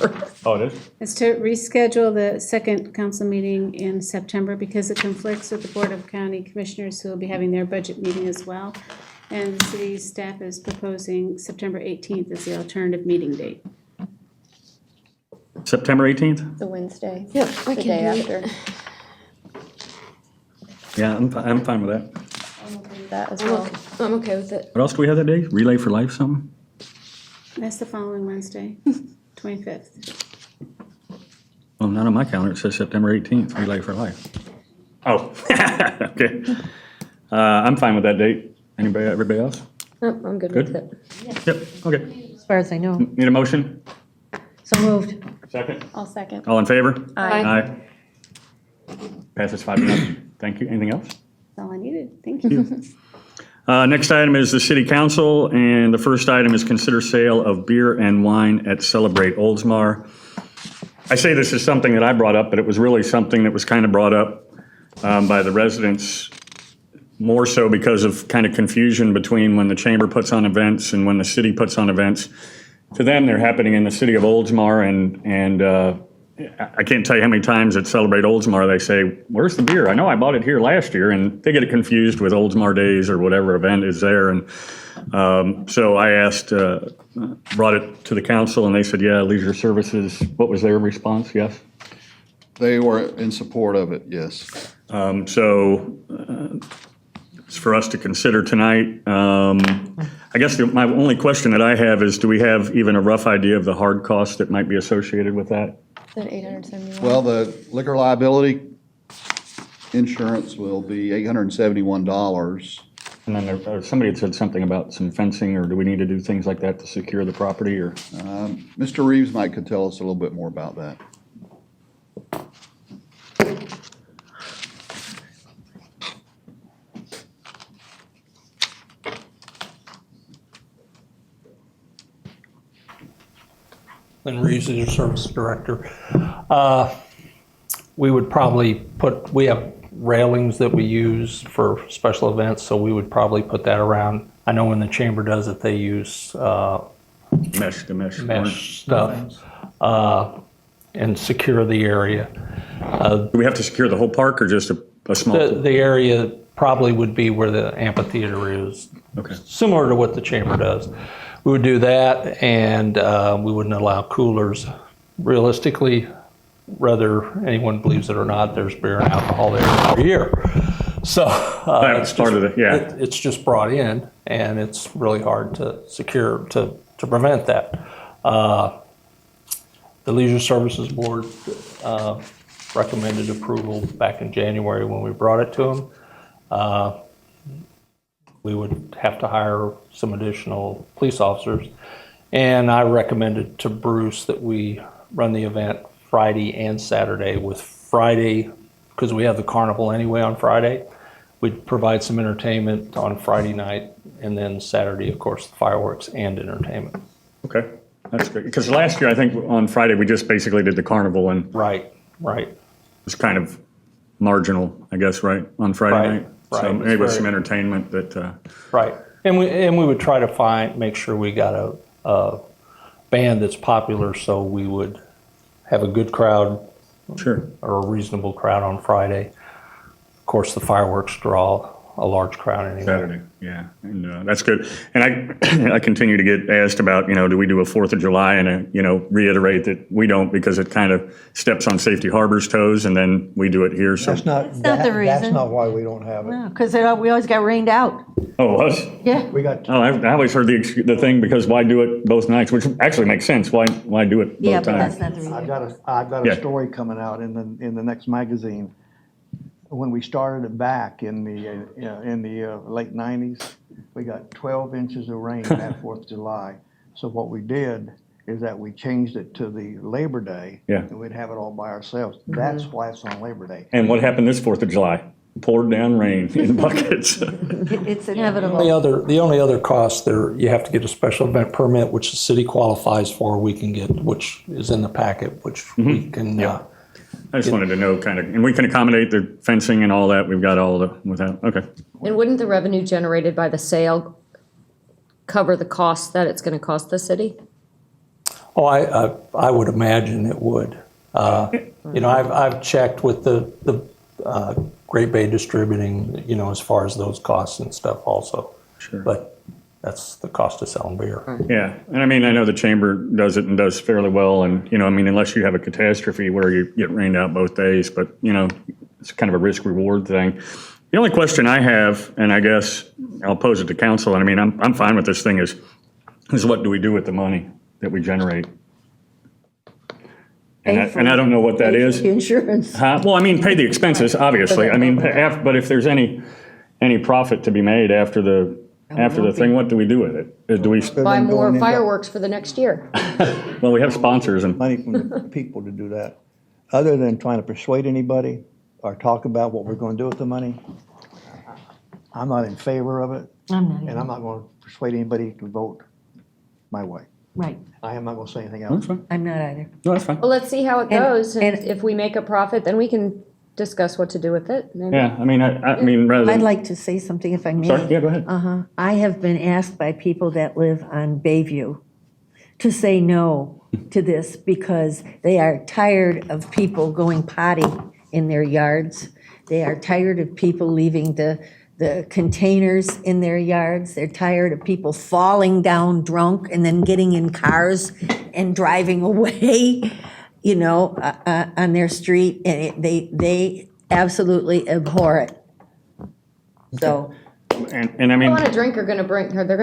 Oh, it is? is to reschedule the second council meeting in September because it conflicts with the Board of County Commissioners who will be having their budget meeting as well. And the city staff is proposing September 18th as the alternative meeting date. September 18th? The Wednesday. Yeah, I The can day do it. after. Yeah, I'm fine with that. That as well. I'm okay with it. What else do we have that day? Relay for Life something? That's the following Wednesday, 25th. Well, not on my calendar. It says September 18th, Relay for Life. Oh, okay. I'm fine with that date. Everybody else? Nope, I'm good with it. Yep, okay. As far as I know. Need a motion? So moved. Second? I'll second. All in favor? Aye. Passes 5-0. Thank you. Anything else? That's all I needed. Thank you. Next item is the city council, and the first item is consider sale of beer and wine at Celebrate Oldsmar. I say this is something that I brought up, but it was really something that was kind of brought up by the residents, more so because of kind of confusion between when the chamber puts on events and when the city puts on events. To them, they're happening in the city of Oldsmar, and I can't tell you how many times at Celebrate Oldsmar they say, "Where's the beer? I know I bought it here last year," and they get it confused with Oldsmar Days or whatever event is there. And so I asked, brought it to the council, and they said, "Yeah, Leisure Services." What was their response? Yes. They were in support of it, yes. So it's for us to consider tonight. I guess my only question that I have is, do we have even a rough idea of the hard cost that might be associated with that? Is that 871? Well, the liquor liability insurance will be $871. And then somebody had said something about some fencing, or do we need to do things like that to secure the property, or? Mr. Reeves could tell us a little bit more about that. Lynn Reeves is your service director. We would probably we have railings that we use for special events, so we would probably put that around. I know when the chamber does it, they use mesh stuff and secure the area. Do we have to secure the whole park or just a small? The area probably would be where the amphitheater is. Okay. Similar to what the chamber does. We would do that, and we wouldn't allow coolers. Realistically, whether anyone believes it or not, there's beer and alcohol there every year. So That's part of it, yeah. It's just brought in, and it's really hard to secure to prevent that. The Leisure Services Board recommended approval back in January when we brought it to them. We would have to hire some additional police officers. And I recommended to Bruce that we run the event Friday and Saturday, with Friday, because we have the carnival anyway on Friday, we'd provide some entertainment on Friday night, and then Saturday, of course, the fireworks and entertainment. Okay, that's good. Because last year, I think on Friday, we just basically did the carnival, and Right. it was kind of marginal, I guess, right, on Friday Right, night? right. So It's maybe with very- some entertainment that, Right. And we would try to make sure we got a band that's popular, so we would have a good crowd. Sure. Or a reasonable crowd on Friday. Of course, the fireworks draw a large crowd anyway. Saturday, yeah, and that's good. And I continue to get asked about, do we do a 4th of July? And, reiterate that we don't, because it kind of steps on Safety Harbor's toes, and then we do it here. So That's not, not the that's reason. not why we don't have it. Because we always got rained out. Oh, it was? Yeah. We got, Oh, I always heard the thing, because why do it both nights, which actually makes sense. Why do it both Yeah, but times? that's not the reason. I've got Yeah. a story coming out in the next magazine. When we started it back in the late 90s, we got 12 inches of rain that 4th of July. So what we did is that we changed it to the Labor Day. Yeah. And we'd have it all by ourselves. That's why it's on Labor Day. And what happened this 4th of July? Poured down rain in buckets. It's inevitable. The only other cost there, you have to get a special event permit, which the city qualifies for. We can get, which is in the packet, which we can. Yeah. I just wanted to know and we can accommodate the fencing and all that. We've got all without, okay. And wouldn't the revenue generated by the sale cover the cost that it's going to cost the city? Oh, I would imagine it would. I've checked with the Great Bay Distributing, as far as those costs and stuff also. Sure. But that's the cost of selling beer. Yeah, and I know the chamber does it and does fairly well, and, unless you have a catastrophe where you get rained out both days, but, it's kind of a risk-reward thing. The only question I have, and I guess I'll pose it to council, and I'm fine with this thing, is what do we do with the money that we generate? And I don't know what that is. Insurance. Well, pay the expenses, obviously. But if there's any profit to be made after the thing, what do we do with it? Do we? Buy more fireworks for the next year. Well, we have sponsors and. Money from the people to do that. Other than trying to persuade anybody or talk about what we're going to do with the money, I'm not in favor of it. I'm not And either. I'm not going to persuade anybody to vote my way. Right. I am not going to say anything else. That's fine. I'm not either. No, that's fine. Well, let's see how it And- goes. And and- if we make a profit, then we can discuss what to do with it. Maybe. Yeah, rather than. I'd like to say something if I may. Sorry, yeah, go ahead. I have been asked by people that live on Bayview to say no to this because they are tired of people going potty in their yards. They are tired of people leaving the containers in their yards. They're tired of people falling down drunk and then getting in cars and driving away, on their street. And they absolutely abhor it. So. And If they want to drink, they're going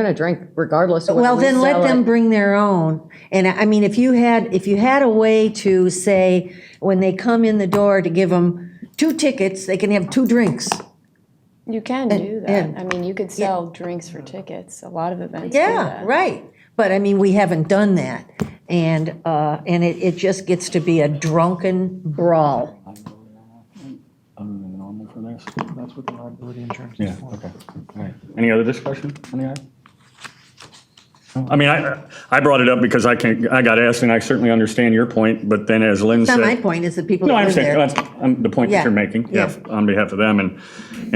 to drink regardless of whether Well, we then let sell them it. bring their own. And if you had a way to say, when they come in the door, to give them 2 tickets, they can have 2 drinks. You can do that. and- You could sell drinks for tickets. A lot of events do Yeah, that. right. But we haven't done that. And it just gets to be a drunken brawl. Other than the normal for this? That's what the liability insurance Yeah, is for. okay. All right. Any other discussion on the item? I brought it up because I got asked, and I certainly understand your point, but then as Lynn It's said. not my point, it's the people No, I that live there. understand. That's the point that Yeah, you're making, yeah. on behalf of them. And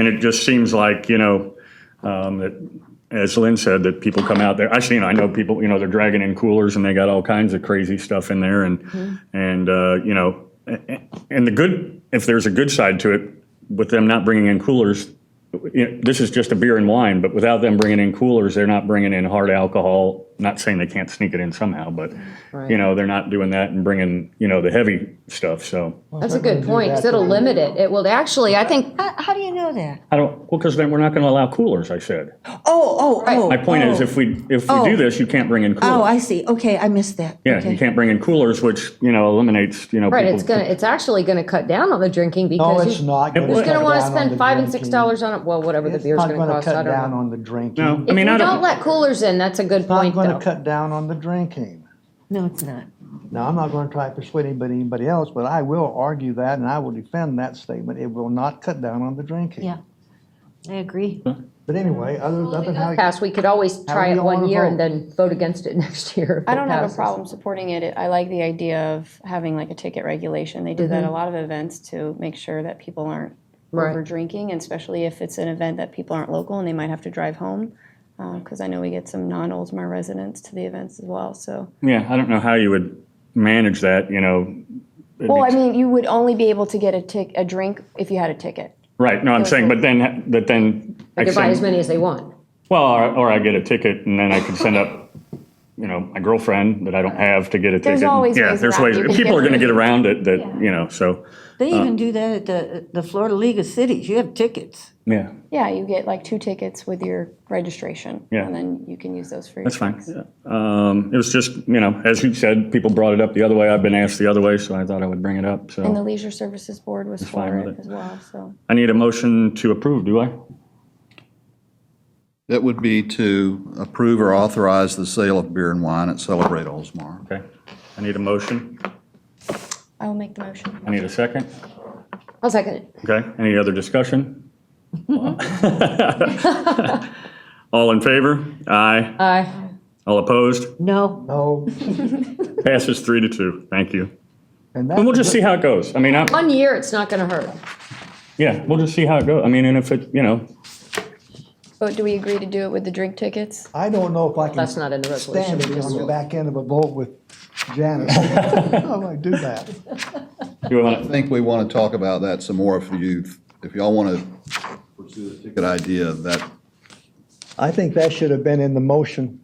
it just seems like, that, as Lynn said, that people come out there. I know people, they're dragging in coolers and they got all kinds of crazy stuff in there. And, and if there's a good side to it, with them not bringing in coolers, this is just a beer and wine, but without them bringing in coolers, they're not bringing in hard alcohol. Not saying they can't sneak it in somehow, but, they're not doing that and bringing, the heavy stuff, so. That's a good point, because it'll limit it. It will actually, I think, How do you know that? Because then we're not going to allow coolers, I said. Oh. My point is, if we do this, you can't bring in coolers. Oh, I see. Okay, I missed that. Yeah, Okay. you can't bring in coolers, which, eliminates, right, people. it's actually going to cut down on the drinking No, because it's not. who's going to want to spend $5 and $6 $6 on it? Well, whatever the beer's going to cost, I It's not going to cut don't down know. on the drinking. No, If we don't let coolers in, that's a good It's not point, going though. to cut down on the drinking. No, it's not. Now, I'm not going to try to persuade anybody else, but I will argue that, and I will defend that statement. It will not cut down on the drinking. Yeah, I agree. But anyway, other than how. Pass, we could always try do it you one wanna year vote? and then vote against it next year. if I it don't have a passes. problem supporting it. I like the idea of having like a ticket regulation. They do that at a lot of events to make sure that people aren't Right. over drinking, and especially if it's an event that people aren't local and they might have to drive home. because I know we get some non-Oldsmar residents to the events as well, so. Yeah, I don't know how you would manage that, you know. Well, I mean, you would only be able to get a drink if you had a ticket. Right, no, I'm saying, but then I They can buy as send, many as they want. well, or I get a ticket and then I could send up, you know, my girlfriend that I don't have to get a ticket. There's always Yeah, ways there's around ways, it. people are gonna get around it that, you know, so, They even do that at the Florida League of Cities. You have tickets. yeah, Yeah, you get like 2 tickets with your registration. Yeah. And then you can use those for your that's fine. drinks. It was just, you know, as you said, people brought it up the other way. I've been asked the other way, so I thought I would bring it up, And the so. Leisure Services Board was fine for with it it. as well, so. I need a motion to approve, do I? That would be to approve or authorize the sale of beer and wine at Celebrate Oldsmar. Okay, I need a motion. I will make the motion. I need a second. I'll second it. Okay, any other discussion? All in favor? Aye. Aye. All opposed? No. No, Passes 3-2. Thank you. and And we'll that's, just see how it goes. I mean, 1 year, it's not gonna hurt. yeah, we'll just see how it goes. I mean, and if it, you know, But do we agree to do it with the drink tickets? I don't know if I That's not in the can resolution. stand to be on the back end of a boat with Janice. How do I do that? you I want, think we want to talk about that some more if y'all want to pursue the ticket idea, that I think that should have been in the motion.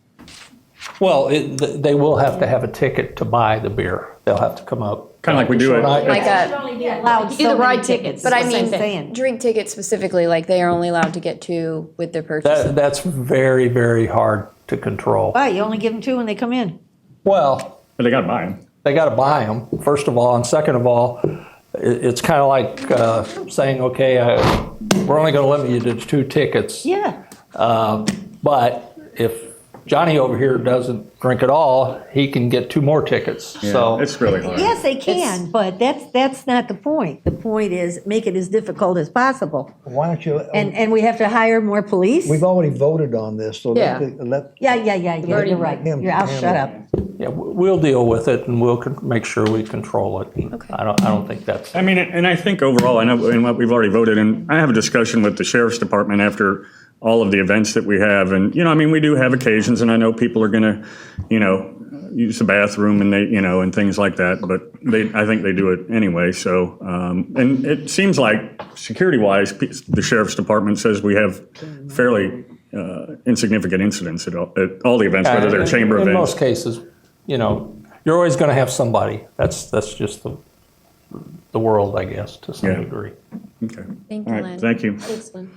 Well, they will have to have a ticket to buy the beer. They'll have to come up. kind of like we do it. Like Allowed do the ride tickets. But I It's the same mean, thing. drink tickets specifically, like they are only allowed to get 2 with their purchase. That's very, very hard to control. Why? You only give them 2 when they come in. Well, But they gotta buy them. they got to buy them, first of all, and second of all, it's kind of like saying, okay, we're only going to limit you to 2 tickets. Yeah. But if Johnny over here doesn't drink at all, he can get 2 more tickets. So It's really hard. Yes, they can, but that's not the point. The point is make it as difficult as possible. Why don't you, And we have to hire more police? we've already voted on this, so Yeah. let, Yeah, you're right. I'll shut up. yeah, we'll deal with it and we'll make sure we control it. Okay. I don't think that's. I mean, and I think overall, I know, and what we've already voted, and I have a discussion with the sheriff's department after all of the events that we have, and, you know, I mean, we do have occasions, and I know people are gonna, you know, use the bathroom and they, you know, and things like that, but I think they do it anyway, so, and it seems like, security-wise, the sheriff's department says we have fairly insignificant incidents at all the events, whether they're chamber In events. most cases, you know, you're always going to have somebody. That's just the world, I guess, to some Yeah. degree. Okay. Thank All you, right, Lynn. thank you. Thanks, Lynn.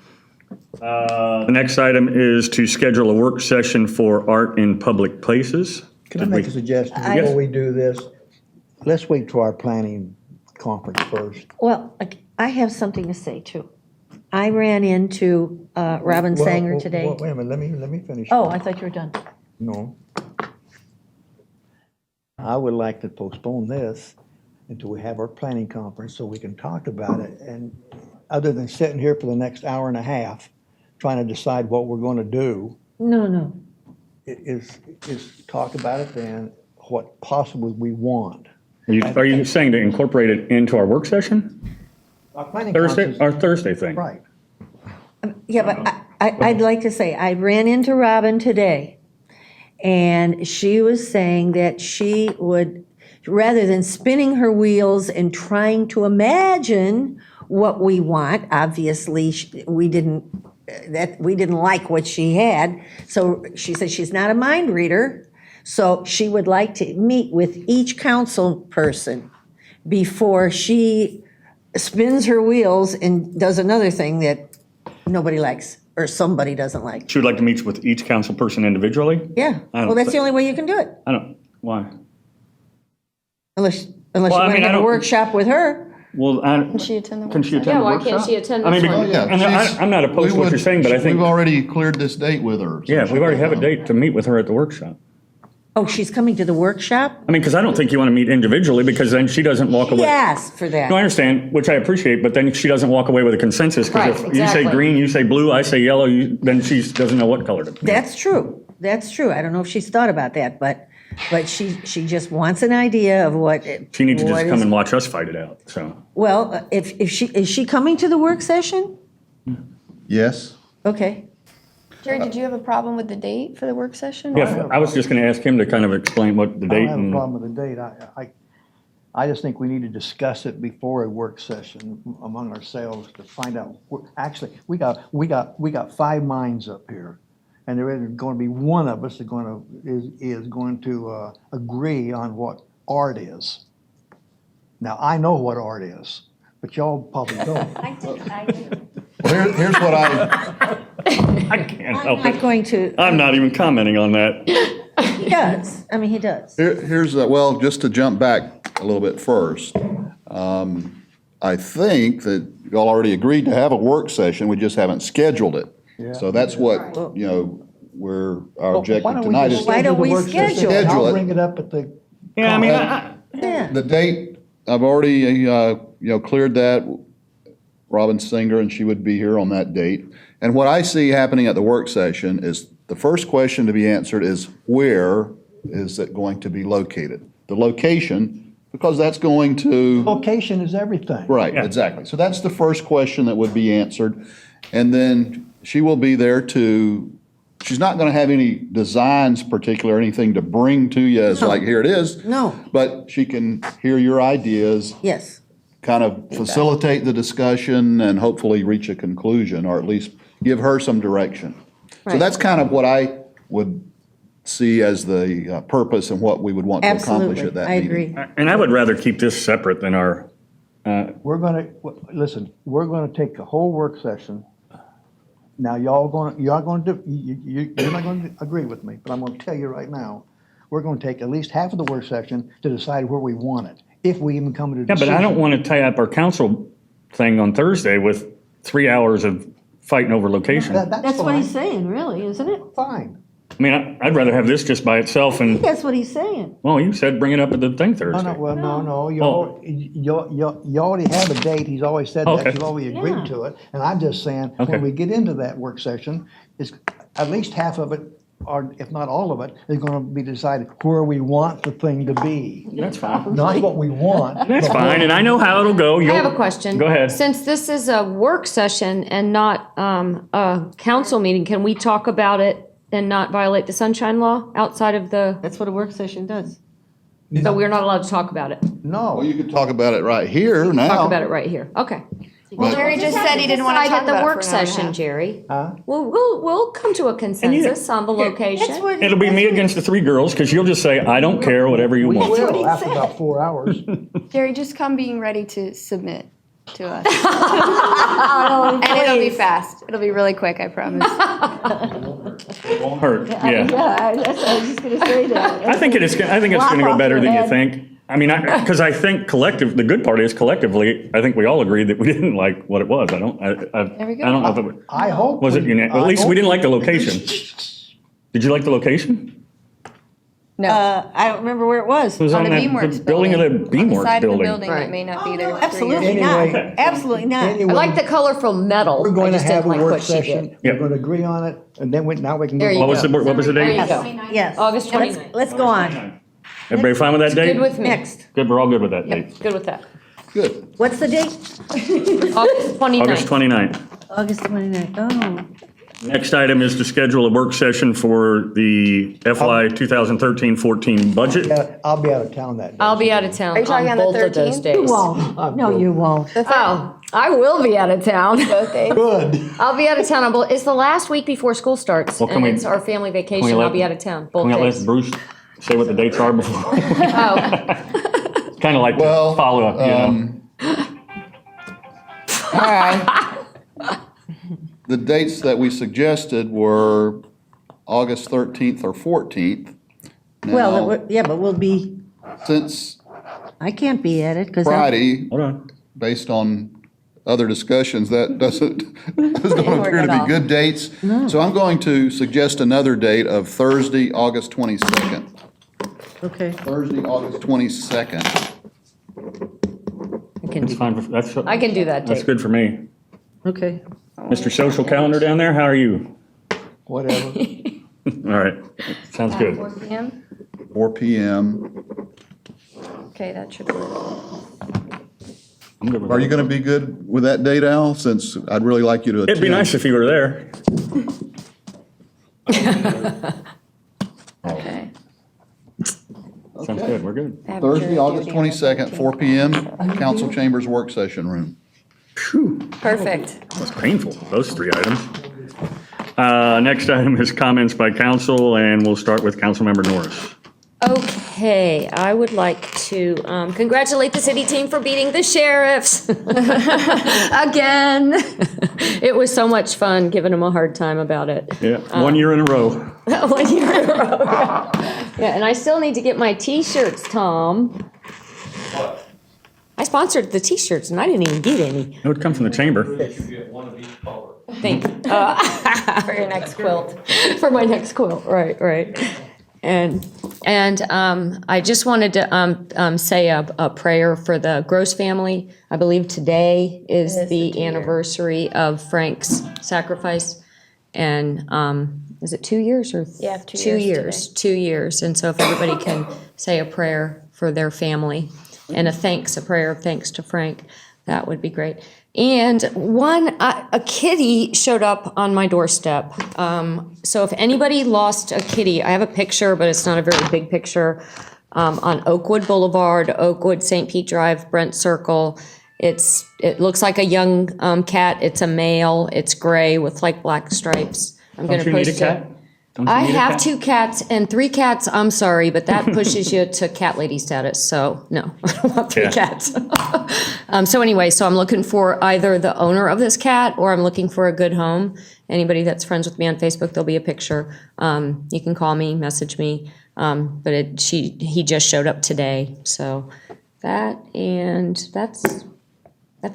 The next item is to schedule a work session for art in public places. can I make a suggestion before we do this? Let's wait till our planning conference first. Well, I have something to say too. I ran into Robin Sanger today. Wait a minute, let me finish. Oh, I thought you were done. No. I would like to postpone this until we have our planning conference so we can talk about it. And other than sitting here for the next hour and a half, trying to decide what we're gonna do, No. is talk about it then, what possibly we want. Are you saying to incorporate it into our work session? Our planning Thursday, conference- our Thursday thing? Right. Yeah, but I'd like to say, I ran into Robin today, and she was saying that she would, rather than spinning her wheels and trying to imagine what we want, obviously, we didn't like what she had, so she said she's not a mind reader, so she would like to meet with each council person before she spins her wheels and does another thing that nobody likes, or somebody doesn't like. She would like to meet with each council person individually? Yeah, I don't well, that's the thi- only way you can do it, Why? unless you Well, I want mean, to I have a don't- workshop with her. Well, Can she attend the can she workshop? attend Yeah, the why workshop? can't she attend I this mean, one? and I'm not opposed to what you're saying, but I think, We've already cleared this date with her. so yeah, she we already can have a come. date to meet with her at the workshop. Oh, she's coming to the workshop? I mean, because I don't think you want to meet individually, because then she doesn't walk away. Yes, for No, I that. understand, which I appreciate, but then she doesn't walk away with a consensus, because Right, if you say exactly. green, you say blue, I say yellow, then she doesn't know what color to. That's true, that's true. I don't know if she's thought about that, but she just wants an idea of what. She needs to just what come is- and watch us fight it out, so. Well, is she coming to the work session? Yes. Okay. Jerry, did you have a problem with the date for the work session? Yeah, I was just going to ask him to kind of explain what the I date don't have a and, problem with the date. I just think we need to discuss it before a work session among ourselves to find out. Actually, we got 5 minds up here, and there is going to be one of us is going to agree on what art is. Now, I know what art is, but y'all probably don't. Here's what I can't help I'm not it. going to, I'm not even commenting on that. he does. I mean, he does. Here's, well, just to jump back a little bit first. I think that y'all already agreed to have a work session, we just haven't scheduled it. So that's what, our objective tonight is. Why don't we schedule it? Schedule I'll it. bring it up at the. Yeah, I mean, Yeah. The date, I've already, cleared that. Robin Singer, and she would be here on that date. And what I see happening at the work session is the first question to be answered is where is it going to be located? The location, because that's going to. Location is everything. Right, exactly. So that's the first question that would be answered. And then she will be there she's not going to have any designs particular, anything to bring to you as like, here it is. No. But she can hear your ideas, Yes. kind of facilitate the discussion and hopefully reach a conclusion, or at least give her some direction. So Right. that's kind of what I would see as the purpose and what we would want to accomplish at that Absolutely. I meeting. agree. and I would rather keep this separate than our, We're gonna, listen, we're gonna take the whole work session. Now, you're not gonna agree with me, but I'm gonna tell you right now, we're gonna take at least half of the work session to decide where we want it, if we even come to a yeah, decision. but I don't want to tie up our council thing on Thursday with 3 hours of fighting over location. That's what he's fine. saying, really, isn't it? Fine. I mean, I'd rather have this just by itself and, That's what he's saying. well, you said bring it up at the thing Thursday. No, you Oh. already have a date, he's always said Okay. that, you've already agreed to it, and I'm just saying, Okay. when we get into that work session, it's, at least half of it, or if not all of it, is gonna be decided where we want the thing to be. That's fine. Not what we want. That's but fine, and I know how it'll go. I You'll- have a question. Go ahead. Since this is a work session and not a council meeting, can we talk about it and not violate the sunshine law outside of the, That's what a work session does. so we're not allowed to talk about it? No. Well, you could talk about it right here now. Talk about it right here. Okay. But- Jerry just said he didn't want to Decide talk at the about it work for an hour and a session, half. Jerry. Huh? We'll come to a consensus on the location. It'll be me against the 3 girls, because you'll just say, I don't care, whatever you We want. will, after about 4 hours. Jerry, just come being ready to submit to us. And it'll be fast. It'll be really quick, I promise. It won't hurt, yeah. I was just gonna say that. I think it's going to go better than you think. I mean, because I think the good part is collectively, I think we all agreed that we didn't like what it was. I don't know if it I hope. was it unanimous. At least we didn't like the location. Did you like the location? No. I don't remember where it was. It was On on the that Beamworks the building of the On the Beamworks side of the building. building that may not be there. for 3 Absolutely years. not. Anyway. Absolutely not. I like the colorful metal. We're I going to just have didn't a like work what she session, did. Yeah. we're going to agree on it, and then now we can There move you on. What was the There date? you go. Yes. August Let's- 29th. Let's go on. Everybody fine with that date? Good with me. Next. Good, we're all good with that date. Good with that. Good. What's the date? August 29th. August 29th. August 29th. Oh. Next item is to schedule a work session for the FY 2013-14 budget. Yeah, I'll be out of town that day. I'll be out of town Are you talking on the both of those 13th? days. You won't. No, you won't. Oh, I will be out of town. Both days. Good. I'll be out of town on both. It's the last week before school starts, Well, can and we- it's our family vacation. let- I'll be out of town both Can we not days. let Bruce say what the dates are before? Oh, Kind of like Well, follow up, you know? All right. The dates that we suggested were August 13th or 14th. Well, Now, yeah, but we'll be, since I can't be at it because Friday, Hold on. based on other discussions, that doesn't appear to be good dates. So I'm going to suggest another date of Thursday, August 22nd. Okay. Thursday, August 22nd. That's fine. That's I can do that That's date. good for me. Okay. Mr. Social Calendar down there, how are you? Whatever. All right, sounds good. 4 p.m.? 4 p.m. Okay, that should work. I'm good with Are that. you going to be good with that date, Al? Since I'd really like you to attend. It'd be nice if you were there. Okay. Sounds good, we're good. I have Thursday, jury August duty on the 22nd, 13th. 4 PM, council chambers work session room. Perfect. That's painful, those three items. Next item is comments by council, and we'll start with Councilmember Norris. Okay, I would like to congratulate the city team for beating the sheriffs again. It was so much fun giving them a hard time about it. Yeah, 1 year in a row. 1 year in a row. Yeah, and I still need to get my T-shirts, Tom. I sponsored the T-shirts and I didn't even get any. It would come from the chamber. Thank you. For your next quilt. For my next quilt, right. And I just wanted to say a prayer for the Gross family. I believe today is the anniversary of Frank's sacrifice. And is it 2 years or? Yeah, 2 2 years years. today. 2 years. And so if everybody can say a prayer for their family and a prayer of thanks to Frank, that would be great. And a kitty showed up on my doorstep. So if anybody lost a kitty, I have a picture, but it's not a very big picture, on Oakwood Boulevard, Oakwood, St. Pete Drive, Brent Circle. It looks like a young cat. It's a male. It's gray with like black stripes. I'm going to Don't you need a post cat? it. Don't you I need a have cat? 2 cats and 3 cats. I'm sorry, but that pushes you to cat lady status. So no, I don't want 3 Yeah. cats. So anyway, so I'm looking for either the owner of this cat or I'm looking for a good home. Anybody that's friends with me on Facebook, there'll be a picture. You can call me, message me. But he just showed up today. So that's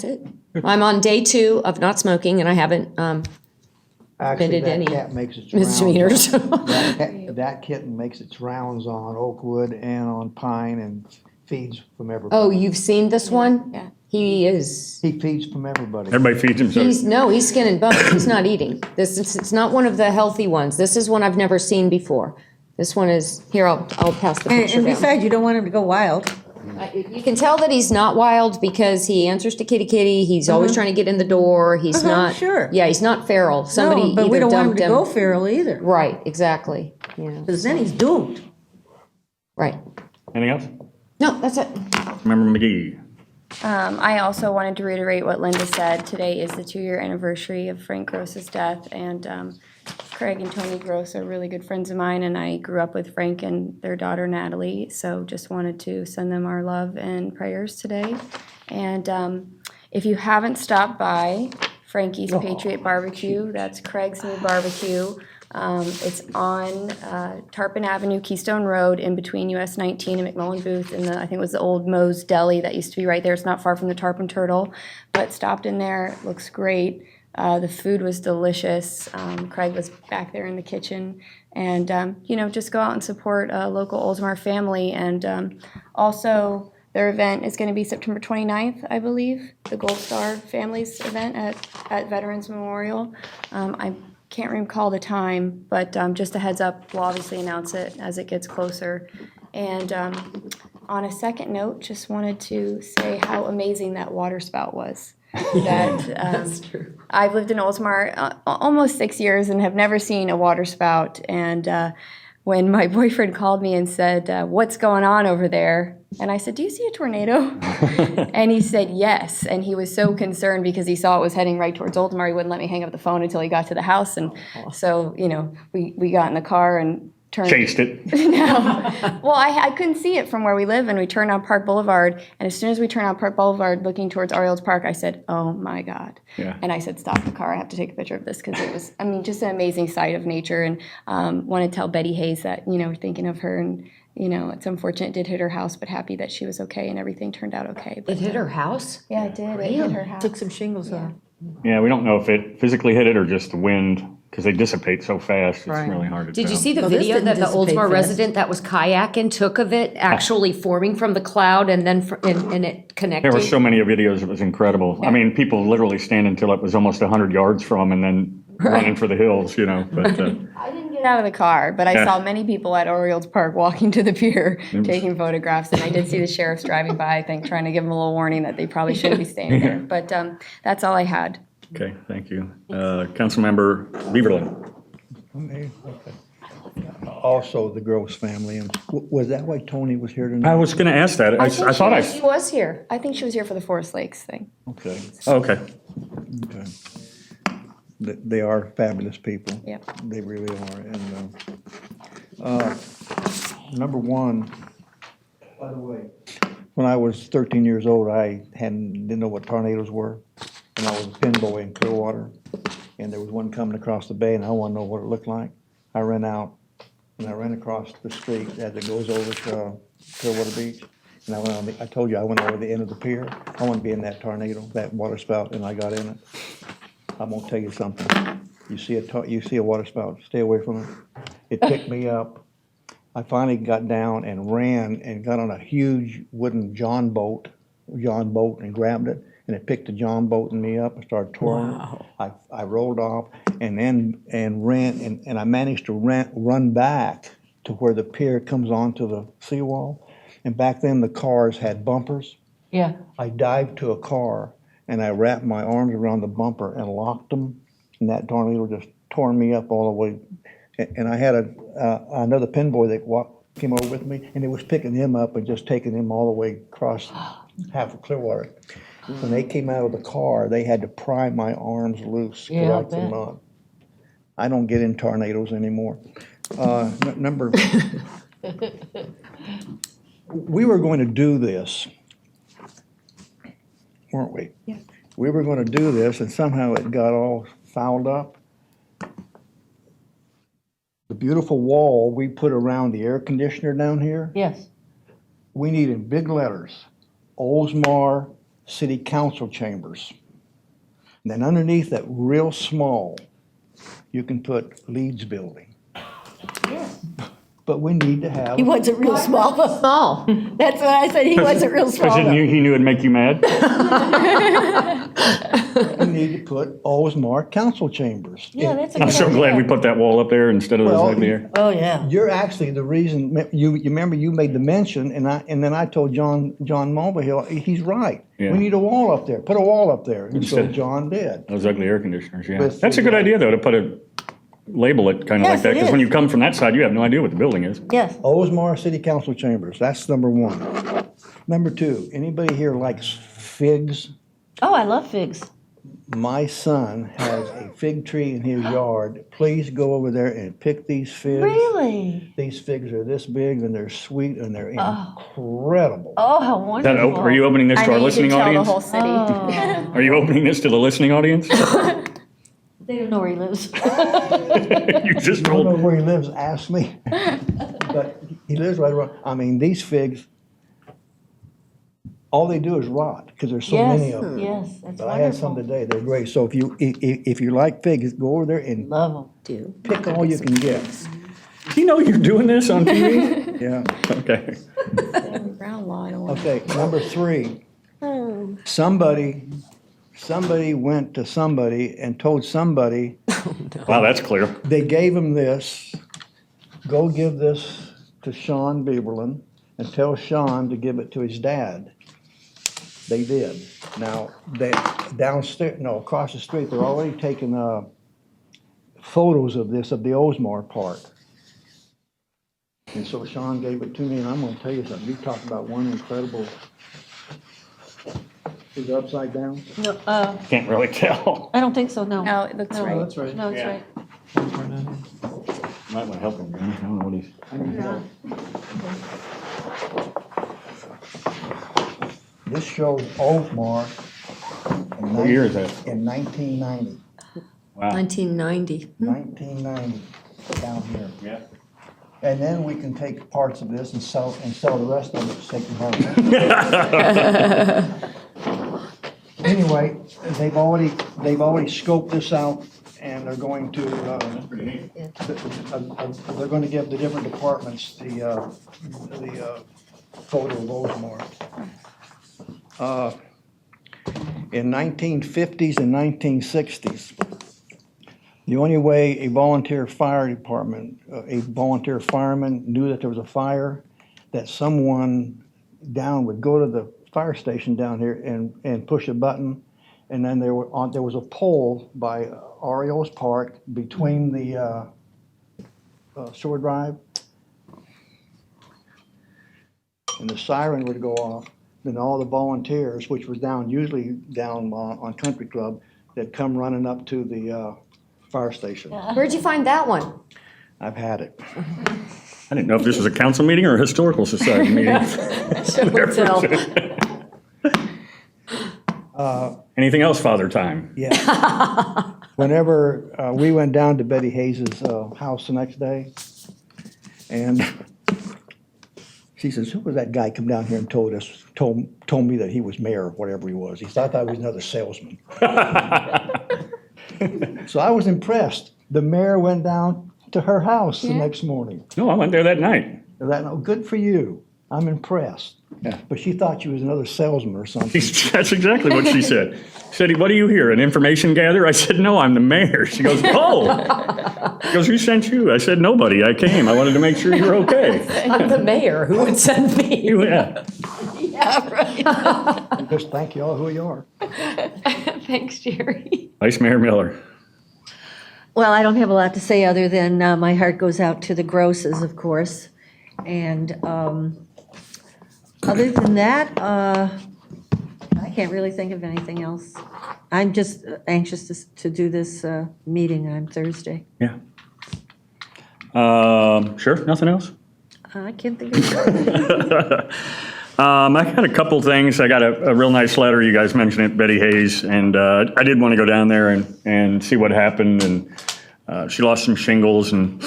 it. I'm on day 2 of not smoking and I haven't Actually, committed that any cat makes its misdemeanors. That kitten makes its rounds on Oakwood and on Pine and feeds from everybody. Oh, you've seen this one? Yeah. He is. He feeds from everybody. Everybody feeds himself. He's skin and bones. He's not eating. It's not one of the healthy ones. This is one I've never seen before. This one is here. I'll pass the picture And down. besides, you don't want him to go wild. You can tell that he's not wild because he answers to kitty kitty. He's always trying to get in the door. He's not. Sure. Yeah, he's not feral. Somebody No, but we either don't want him dumped to him. go feral either, Right. Exactly. Yeah. because then he's doomed. Right. Anything else? No, that's it. Member McGee. I also wanted to reiterate what Linda said. Today is the 2-year anniversary of Frank Gross's death, and Craig and Tony Gross are really good friends of mine, and I grew up with Frank and their daughter Natalie, so just wanted to send them our love and prayers today. And if you haven't stopped by Frankie's Patriot Barbecue, that's Craig's new barbecue. It's on Tarpon Avenue, Keystone Road, in between US 19 and McMullen Booth, and I think it was the old Moe's Deli that used to be right there. It's not far from the Tarpon Turtle, but stopped in there. It looks great. The food was delicious. Craig was back there in the kitchen, and just go out and support a local Oldsmar family. And also, their event is going to be September 29th, I believe, the Gold Star Families event at Veterans Memorial. I can't recall the time, but just a heads up, we'll obviously announce it as it gets closer. And on a second note, just wanted to say how amazing that water spout was. That's true. I've lived in Oldsmar almost 6 years and have never seen a water spout. And when my boyfriend called me and said, "What's going on over there?" and I said, "Do you see a tornado?" and he said, "Yes." And he was so concerned because he saw it was heading right towards Oldsmar. He wouldn't let me hang up the phone until he got to the house. And so, we got in the car and turned. Chased it. No. Well, I couldn't see it from where we live, and we turned on Park Boulevard. And as soon as we turned on Park Boulevard looking towards Orioles Park, I said, "Oh my God." Yeah. And I said, "Stop the car. I have to take a picture of this," because it was, just an amazing sight of nature. And want to tell Betty Hayes that, we're thinking of her. And, it's unfortunate it did hit her house, but happy that she was okay and everything turned out okay. But, It hit her house? Yeah, it did. It hit her house. Took some shingles off. Yeah, we don't know if it physically hit it or just the wind, because they dissipate so fast, it's Right. really hard to tell. Did you see the Well, this video didn't that the dissipate Oldsmar fast. resident that was kayaking took of it actually forming from the cloud and then and it connecting? There were so many videos, it was incredible. I mean, people literally standing until it was almost 100 yards from and then running for the hills, but I didn't get out of the car, but I Yeah. saw many people at Orioles Park walking to the pier taking photographs, and I did see the sheriffs driving by, I think, trying to give them a little warning that they probably shouldn't be staying there. But that's all I had. okay, thank you. Councilmember Beaverland. Okay. Also, the Gross family, and was that why Tony was here tonight? I was going to ask that. I thought She was here. I think she was here for the Forest Lakes thing. Okay, Okay. okay. They are fabulous people. Yep. They really are, and, number one, by the way, when I was 13 years old, I didn't know what tornadoes were, and I was a pinboy in Clearwater, and there was one coming across the bay, and I wanted to know what it looked like. I ran out, and I ran across the street as it goes over to Clearwater Beach, and I told you I went over the end of the pier. I wanted to be in that tornado, that water spout, and I got in it. I'm gonna tell you something. You see a water spout, stay away from it. It picked me up. I finally got down and ran and got on a huge wooden John boat, and grabbed it, and it picked the John boat and me up and started twirling. Wow. I rolled off and ran, and I managed to run back to where the pier comes onto the seawall. And back then the cars had bumpers. Yeah. I dived to a car and I wrapped my arms around the bumper and locked them, and that tornado just tore me up all the way. And I had another pinboy that came over with me, and it was picking him up and just taking him all the way across half of Clearwater. When they came out of the car, they had to pry my arms loose. Yeah, I Correct them bet. up. I don't get in tornadoes anymore. We were going to do this, weren't we? Yeah. We were going to do this, and somehow it got all fouled up. The beautiful wall we put around the air conditioner down here, Yes. we need in big letters, Oldsmar City Council Chambers. And then underneath that, real small, you can put Leeds Building. But we need to have. He wasn't real small. Small. That's what I said. He wasn't real small. Because he knew it'd make you mad? We need to put Oldsmar Council Chambers. Yeah, that's a I'm good so glad idea. we put that wall up there instead of Well, those ugly there. Oh, yeah. You're actually the reason, you remember you made the mention, and then I told John Mulvihill, he's right. Yeah. We need a wall up there, put a wall up there, and so Instead- John did. Those ugly air conditioners, yeah. With That's a good idea, though, to label it kind of Yes, like that, it because when is. you come from that side, you have no idea what the building is. Yes. Oldsmar City Council Chambers, that's number one. Number two, anybody here likes figs? Oh, I love figs. My son has a fig tree in his yard. Please go over there and pick these figs. Really? These figs are this big, and they're sweet, and they're incredible. Oh, how Is that, wonderful. are you opening this I to our need to listening tell the audience? whole city. Oh. Are you opening this to the listening audience? They don't know where he lives. You just I don't know told. where he lives, ask me. But he lives right around, I mean, these figs, all they do is rot, because there's so many of them. Yes, that's But I had some wonderful. today, they're great. So if you like figs, go over there and Love them. pick all you can get. Do you know you're doing this on TV? Yeah. Okay. Ground law, I don't want. Okay, number three. Somebody went to somebody and told somebody, Wow, that's clear. they gave him this, go give this to Sean Bieberlin and tell Sean to give it to his dad. They did. Now, across the street, they're already taking photos of this, of the Oldsmar Park. And so Sean gave it to me, and I'm gonna tell you something, you talk about one incredible, is it upside down? No, Can't really tell. I don't think so, no. No, it looks No, right. That's right. No, it's right. Might want to help him. I don't know what he's. I need help. This shows Oldsmar. What year is that? In 1990, Wow. 1990. 1990, down here. Yeah. And then we can take parts of this and sell the rest of it, take the market. Anyway, they've already scoped this out, and they're going to, they're going to give the different departments the photo of Oldsmar. In 1950s and 1960s, the only way a volunteer fire department, a volunteer fireman knew that there was a fire, that someone down would go to the fire station down here and push a button, and then there was a pole by Orioles Park between the sewer drive, and the siren would go off, then all the volunteers, which was usually down on Country Club, they'd come running up to the fire station. Where'd you find that one? I've had it. I didn't know if this was a council meeting or a historical society meeting. Anything else, Father Time? Yeah. Whenever we went down to Betty Hayes's house the next day, and she says, "Who was that guy come down here and told me that he was mayor or whatever he was?" He thought I was another salesman. So I was impressed. The mayor went down to her house the next morning. No, I went there that night. Good for you. I'm impressed. Yeah. But she thought you was another salesman or something. That's exactly what she said. She said, "What are you here, an information gatherer?" I said, "No, I'm the mayor." She goes, "Oh." She goes, "Who sent you?" I said, "Nobody. I came. I wanted to make sure you were okay." I'm the mayor. Who would send me? Yeah. Yeah, right. Just thank you all who you are. Thanks, Jerry. Vice Mayor Miller. Well, I don't have a lot to say other than my heart goes out to the Grosses, of course. And other than that, I can't really think of anything else. I'm just anxious to do this meeting on Thursday. Yeah. Sure, nothing else? I can't think of anything. I got a couple things. I got a real nice letter. You guys mentioned it, Betty Hayes, and I did want to go down there and see what happened. And she lost some shingles, and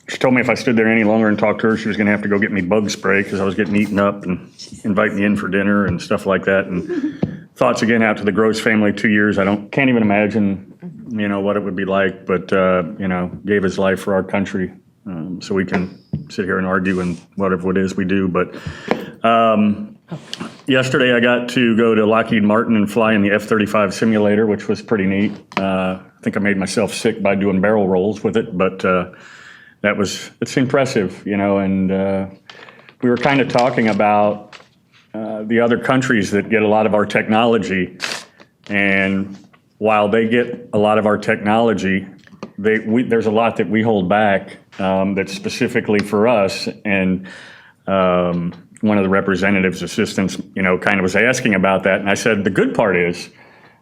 she told me if I stood there any longer and talked to her, she was going to have to go get me bug spray because I was getting eaten up, and invite me in for dinner and stuff like that. And thoughts again out to the Gross family. 2 years. Can't even imagine, what it would be like. But gave his life for our country, so we can sit here and argue and whatever it is we do. But yesterday I got to go to Lockheed Martin and fly in the F-35 simulator, which was pretty neat. I think I made myself sick by doing barrel rolls with it, but it's impressive, and we were kind of talking about the other countries that get a lot of our technology, and while they get a lot of our technology, there's a lot that we hold back that's specifically for us. And one of the representative's assistants, kind of was asking about that. And I said, the good part is,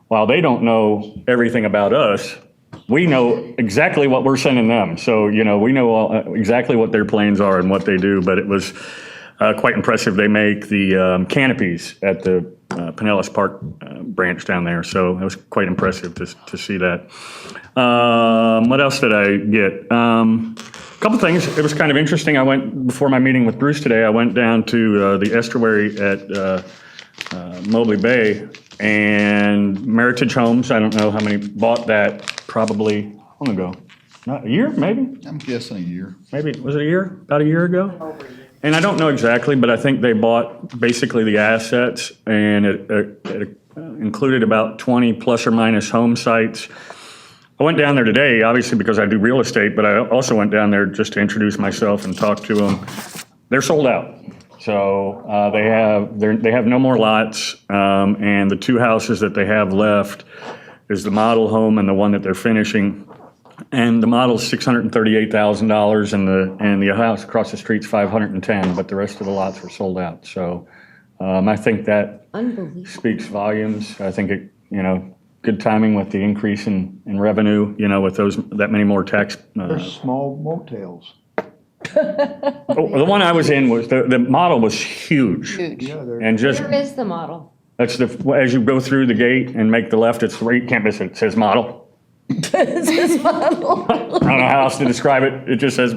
while they don't know everything about us, we know exactly what we're sending them. So, we know exactly what their plans are and what they do. But it was quite impressive. They make the canopies at the Pinellas Park branch down there. So it was quite impressive to see that. What else did I get? A couple things. It was kind of interesting. I went, before my meeting with Bruce today, I went down to the estuary at Mobley Bay, and Meritage Homes, I don't know how many bought that, probably, how long ago? Not a year, maybe? I'm guessing a year. Maybe, was it a year? About a year ago? And I don't know exactly, but I think they bought basically the assets, and it included about 20 plus or minus home sites. I went down there today, obviously because I do real estate, but I also went down there just to introduce myself and talk to them. They're sold out. So they have no more lots, and the two houses that they have left is the model home and the one that they're finishing. And the model's $638,000, and the house across the street's $510,000, but the rest of the lots were sold out. So I think that speaks volumes. I think it, good timing with the increase in revenue, with that many more tax. They're small motels. The one I was in was the model was huge. Yeah, And just Where is the model? that's as you go through the gate and make the left, it's right. You can't miss it. It says model. It says model. I don't know how else to describe it. It just says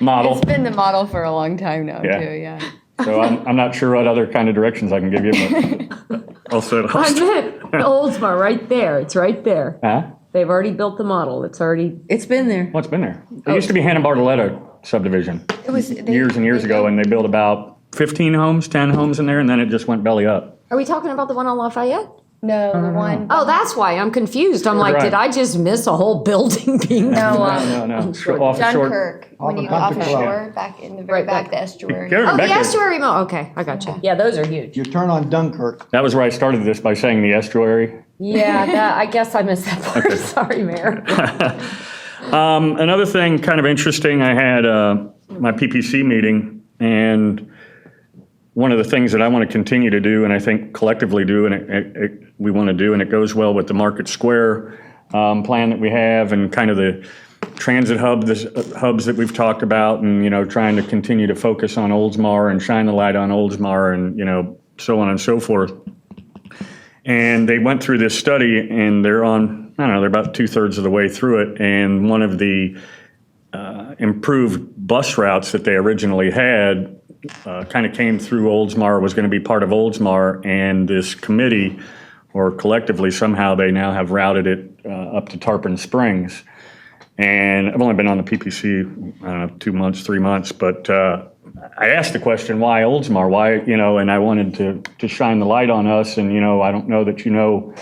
model. It's been the model for a long time now, Yeah. too, yeah. So I'm not sure what other kind of directions I can give you, but also. I meant Oldsmar, right there. It's right there. Huh? They've already built the model. It's been there. What's been there? It used to be Hannah Bartoletta subdivision It was, years and years ago, and they built about 15 homes, 10 homes in there, and then it just went belly up. Are we talking about the one on Lafayette? No, the one. Oh, that's why I'm confused. I'm like, Right. did I just miss a whole building being? No, No. Off the shore. Dunkirk, when you go Off off the the country shore, back in the very Right back, back. the estuary. Gary, Oh, back the there. estuary mo. Okay, I got you. Yeah, those are huge. You turn on Dunkirk. That was where I started this by saying the estuary. Yeah, I guess I missed that part. Sorry, Mayor. Another thing kind of interesting, I had my PPC meeting, and one of the things that I want to continue to do, and I think collectively do, and we want to do, and it goes well with the Market Square plan that we have, and kind of the transit hubs that we've talked about, and, you know, trying to continue to focus on Oldsmar and shine the light on Oldsmar, and, you know, so on and so forth. And they went through this study, and they're on, I don't know, they're about 2/3 of the way through it, and one of the improved bus routes that they originally had kind of came through Oldsmar, was going to be part of Oldsmar, and this committee, or collectively somehow, they now have routed it up to Tarpon Springs. And I've only been on the PPC, I don't know, 2 months, 3 months, but I asked the question, why Oldsmar? Why, you know, and I wanted to shine the light on us, and, you know, I don't know that you know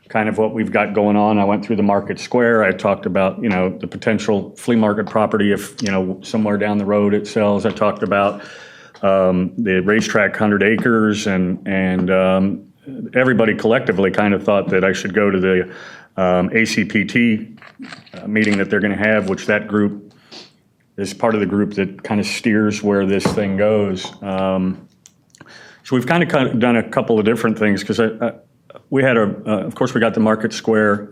kind of what we've got going on. I went through the Market Square. I talked about, you know, the potential flea market property if, you know, somewhere down the road it sells. I talked about the racetrack, 100 acres, and everybody collectively kind of thought that I should go to the ACPT meeting that they're going to have, which that group is part of the group that kind of steers where this thing goes. So we've kind of done a couple of different things, because we had of course, we got the Market Square.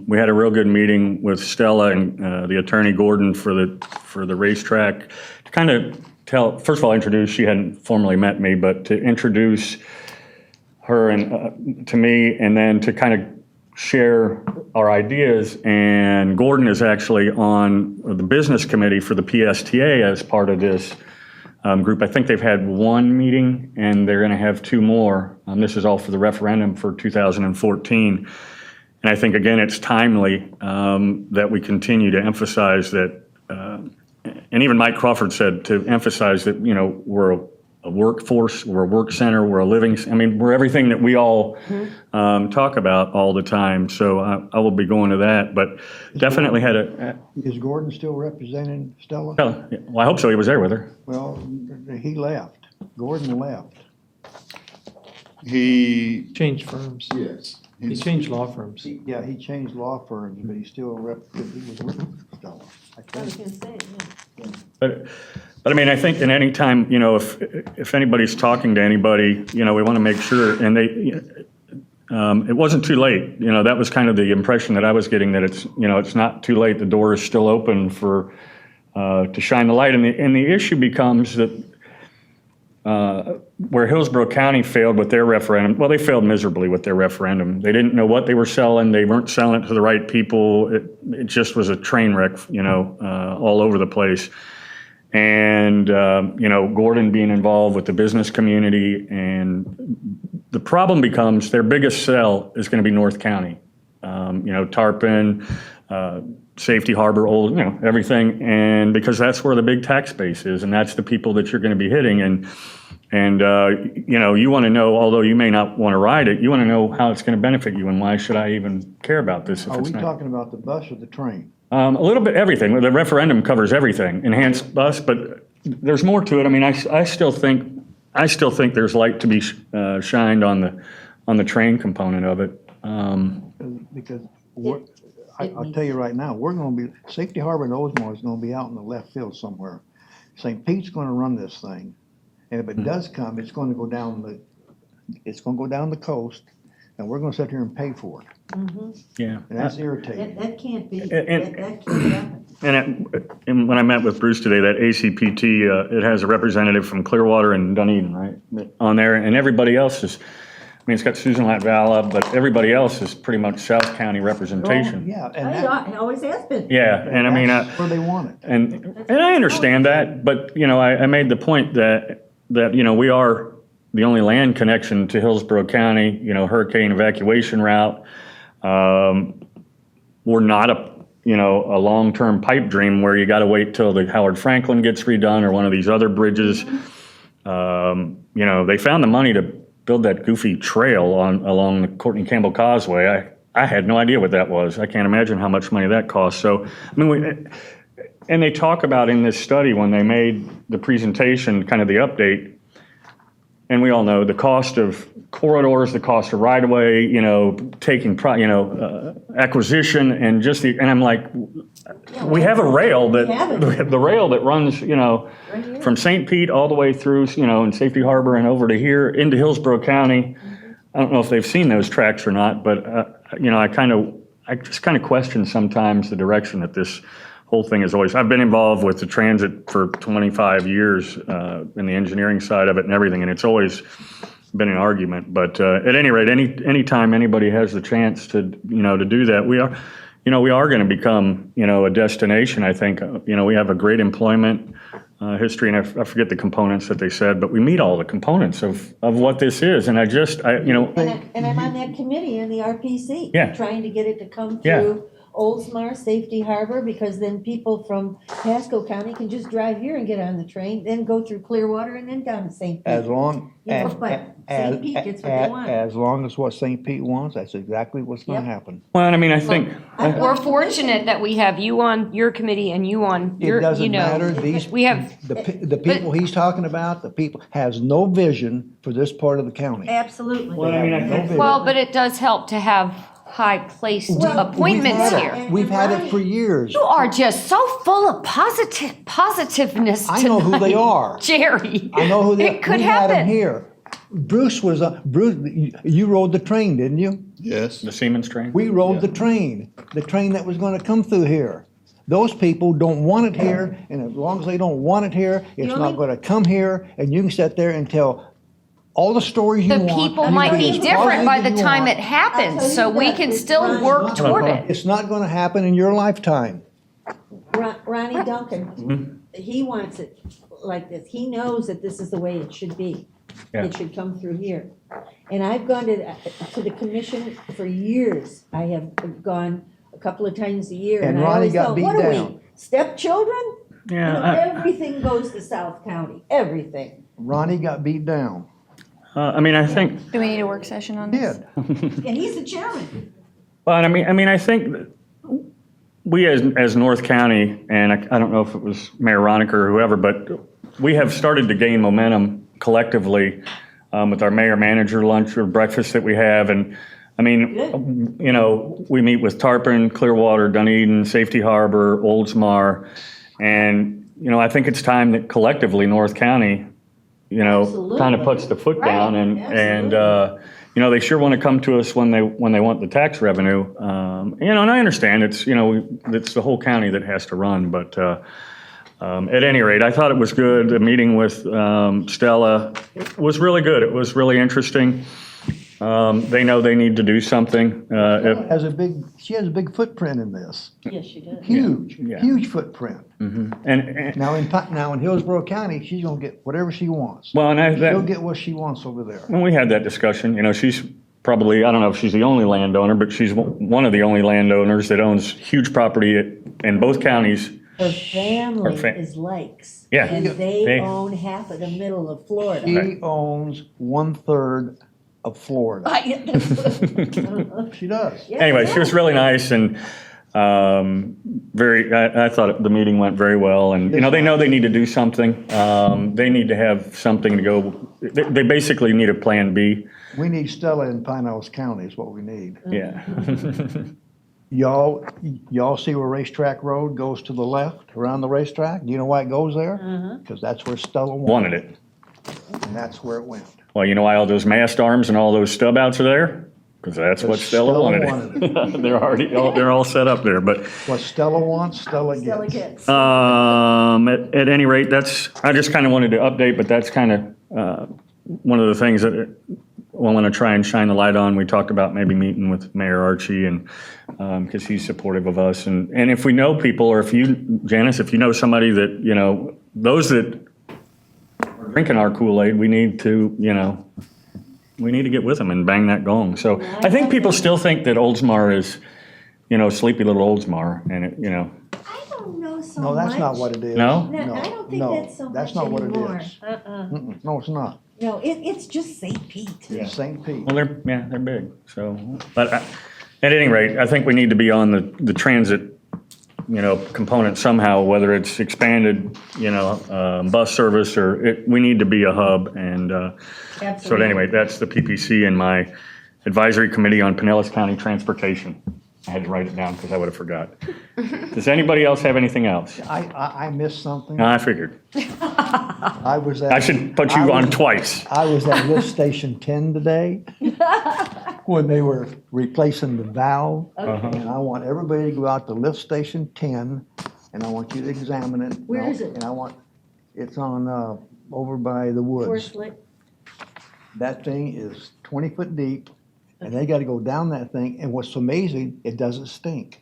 We had a real good meeting with Stella and the attorney Gordon for the racetrack to kind of first of all, introduce. She hadn't formally met me, but to introduce her and to me, and then to kind of share our ideas. And Gordon is actually on the business committee for the PSTA as part of this group. I think they've had one meeting, and they're going to have two more. This is all for the referendum for 2014. And I think, again, it's timely that we continue to emphasize that, and even Mike Crawford said, to emphasize that, you know, we're a workforce, we're a work center, we're a living, I mean, we're everything that we all talk about all the time. So I will be going to that, but definitely had a... Is Gordon still representing Stella? Well, I hope so. He was there with her. Well, he left. Gordon left. He Changed firms. Yes. He changed law firms. Yeah, he changed law firms, but he still he was with Stella. I think. But I mean, I think in any time, you know, if anybody's talking to anybody, you know, we want to make sure, and it wasn't too late. You know, that was kind of the impression that I was getting, that it's, you know, it's not too late. The door is still open for to shine the light. And the issue becomes that where Hillsborough County failed with their referendum, well, they failed miserably with their referendum. They didn't know what they were selling. They weren't selling it to the right people. It just was a train wreck, you know, all over the place. And, you know, Gordon being involved with the business community, and the problem becomes their biggest sell is going to be North County. You know, Tarpon, Safety Harbor, Old, you know, everything. And because that's where the big tax base is, and that's the people that you're going to be hitting. And you know, you want to know, although you may not want to ride it, you want to know how it's going to benefit you, and why should I even care about this if Are it's we not? talking about the bus or the train? A little bit everything. The referendum covers everything, enhanced bus, but there's more to it. I mean, I still think there's light to be shined on the train component of it. Because I'll tell you right now, we're going to be, Safety Harbor and Oldsmar is going to be out in the left field somewhere. St. Pete's going to run this thing, and if it does come, it's going to go down the coast, and we're going to sit here and pay for it. Yeah. And that's irritating. That can't be, that can't happen. And when I met with Bruce today, that ACPT, it has a representative from Clearwater and Dunedin, right, on there, and everybody else is, I mean, it's got Susan Latvala, but everybody else is pretty much South County representation. Yeah, It always has been. Yeah, and I mean, that's where they want it. and I understand that, but, you know, I made the point that, you know, we are the only land connection to Hillsborough County, you know, hurricane evacuation route. We're not a long-term pipe dream where you got to wait till the Howard Franklin gets redone or one of these other bridges. You know, they found the money to build that goofy trail along the Courtney Campbell Causeway. I had no idea what that was. I can't imagine how much money that cost. So, I mean, and they talk about in this study when they made the presentation, kind of the update, and we all know the cost of corridors, the cost of right-of-way, taking, acquisition, and just the, and I'm like, we have a rail that, the rail that runs, from St. Pete all the way through, in Safety Harbor and over to here into Hillsborough County. I don't know if they've seen those tracks or not, but, I just kind of question sometimes the direction that this whole thing is always. I've been involved with the transit for 25 years in the engineering side of it and everything, and it's always been an argument. But at any rate, anytime anybody has the chance to do that, we are going to become a destination. I think we have a great employment history, and I forget the components that they said, but we meet all the components of what this is. And And I'm on that committee in the RPC. Yeah. Trying to get it to come Yeah. through Oldsmar, Safety Harbor, because then people from Pasco County can just drive here and get on the train, then go through Clearwater and then down to St. Pete. As long St. Pete gets what they want. as long as what St. Pete wants, that's exactly what's going to happen. Well, and I think We're fortunate that we have you on your committee and you on your, It doesn't matter. we have, The people he's talking about, the people has no vision for this part of the county. Absolutely. well, but it does help to have high-placed appointments here. We've had it for years. You are just so full of positiveness I know who they tonight, are. Jerry. I know who they are. It could We had them happen. here. Bruce, you rode the train, didn't you? Yes. the Siemens train. We rode the train that was going to come through here. Those people don't want it here, and as long as they don't want it here, it's not going to come here, and you can sit there and tell all the stories you The want. people You might can be as different by the positive you time want. it happens, so we can still work toward it. It's not going to happen in your lifetime. Ronnie Duncan, he wants it like this. He knows that this is the way it should be. Yeah. It should come through here. And I've gone to the commission for years. I have gone a couple of times a year. And I Ronnie always got thought, beat what are we, down. stepchildren? Yeah, Everything goes to South County, everything. Ronnie got beat down. I think. Do we need a work session on this? Did. And he's the chairman. Well, I think that we as North County, and I don't know if it was Mayor Roniker or whoever, but we have started to gain momentum collectively with our mayor-manager lunch or breakfast that we have. And we meet with Tarpon, Clearwater, Dunedin, Safety Harbor, Oldsmar. And, I think it's time that collectively North County, Absolutely. kind of puts the foot down and they sure want to come to us when they want the tax revenue. And I understand it's the whole county that has to run, but at any rate, I thought it was good. The meeting with Stella was really good. It was really interesting. They know they need to do something. She has a big footprint in this. Yes, she does. Huge footprint. And Now in Hillsborough County, she's gonna get whatever she wants. well, and She'll get what she wants over there. when we had that discussion, she's probably, I don't know if she's the only landowner, but she's one of the only landowners that owns huge property in both counties. Her family is Lakes. Yeah. And they They- own half of the middle of Florida. She owns 1/3 of Florida. She does. Anyway, she was really nice and I thought the meeting went very well. And, they know they need to do something. They need to have something to go. They basically need a plan B. We need Stella in Pinellas County is what we need. Yeah. Y'all see where Racetrack Road goes to the left around the racetrack? Do you know why it goes there? Because that's where Stella Wanted it. And that's where it went. Well, you know why all those mast arms and all those stub outs are there? Because that's what Stella wanted. They're all set up there, but. What Stella wants, Stella gets. At any rate, I just kind of wanted to update, but that's kind of one of the things that I want to try and shine the light on. We talked about maybe meeting with Mayor Archie and because he's supportive of us. And if we know people, or Janice, if you know somebody that, those that are drinking our Kool-Aid, we need to get with them and bang that gong. So I think people still think that Oldsmar is, sleepy little Oldsmar, and I don't know so much. No, that's not what it is. No? No, I don't think that's so much that's not what it anymore. is. No, it's not. No, it's just St. Pete. It's St. Pete. Well, they're big. So, but at any rate, I think we need to be on the transit component somehow, whether it's expanded, bus service or we need to be a hub. And so anyway, that's the PPC and my advisory committee on Pinellas County Transportation. I had to write it down because I would have forgot. Does anybody else have anything else? I missed something. I figured. I was at. I should put you on twice. I was at lift station 10 today when they were replacing the valve. And I want everybody to go out to lift station 10 and I want you to examine it. Where is it? And it's on, over by the woods. That thing is 20 foot deep and they got to go down that thing. And what's amazing, it doesn't stink.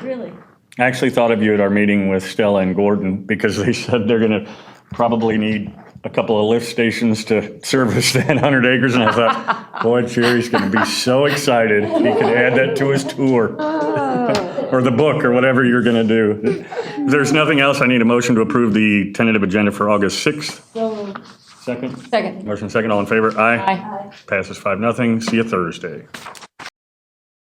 Really? I actually thought of you at our meeting with Stella and Gordon because they said they're going to probably need a couple of lift stations to service that 100 acres. And I thought, boy, Jerry's going to be so excited. He could add that to his tour or the book or whatever you're going to do. If there's nothing else, I need a motion to approve the tentative agenda for August 6th. So Second? Second. Motion second, all in favor? Aye. Aye. Passes 5-0. See you Thursday.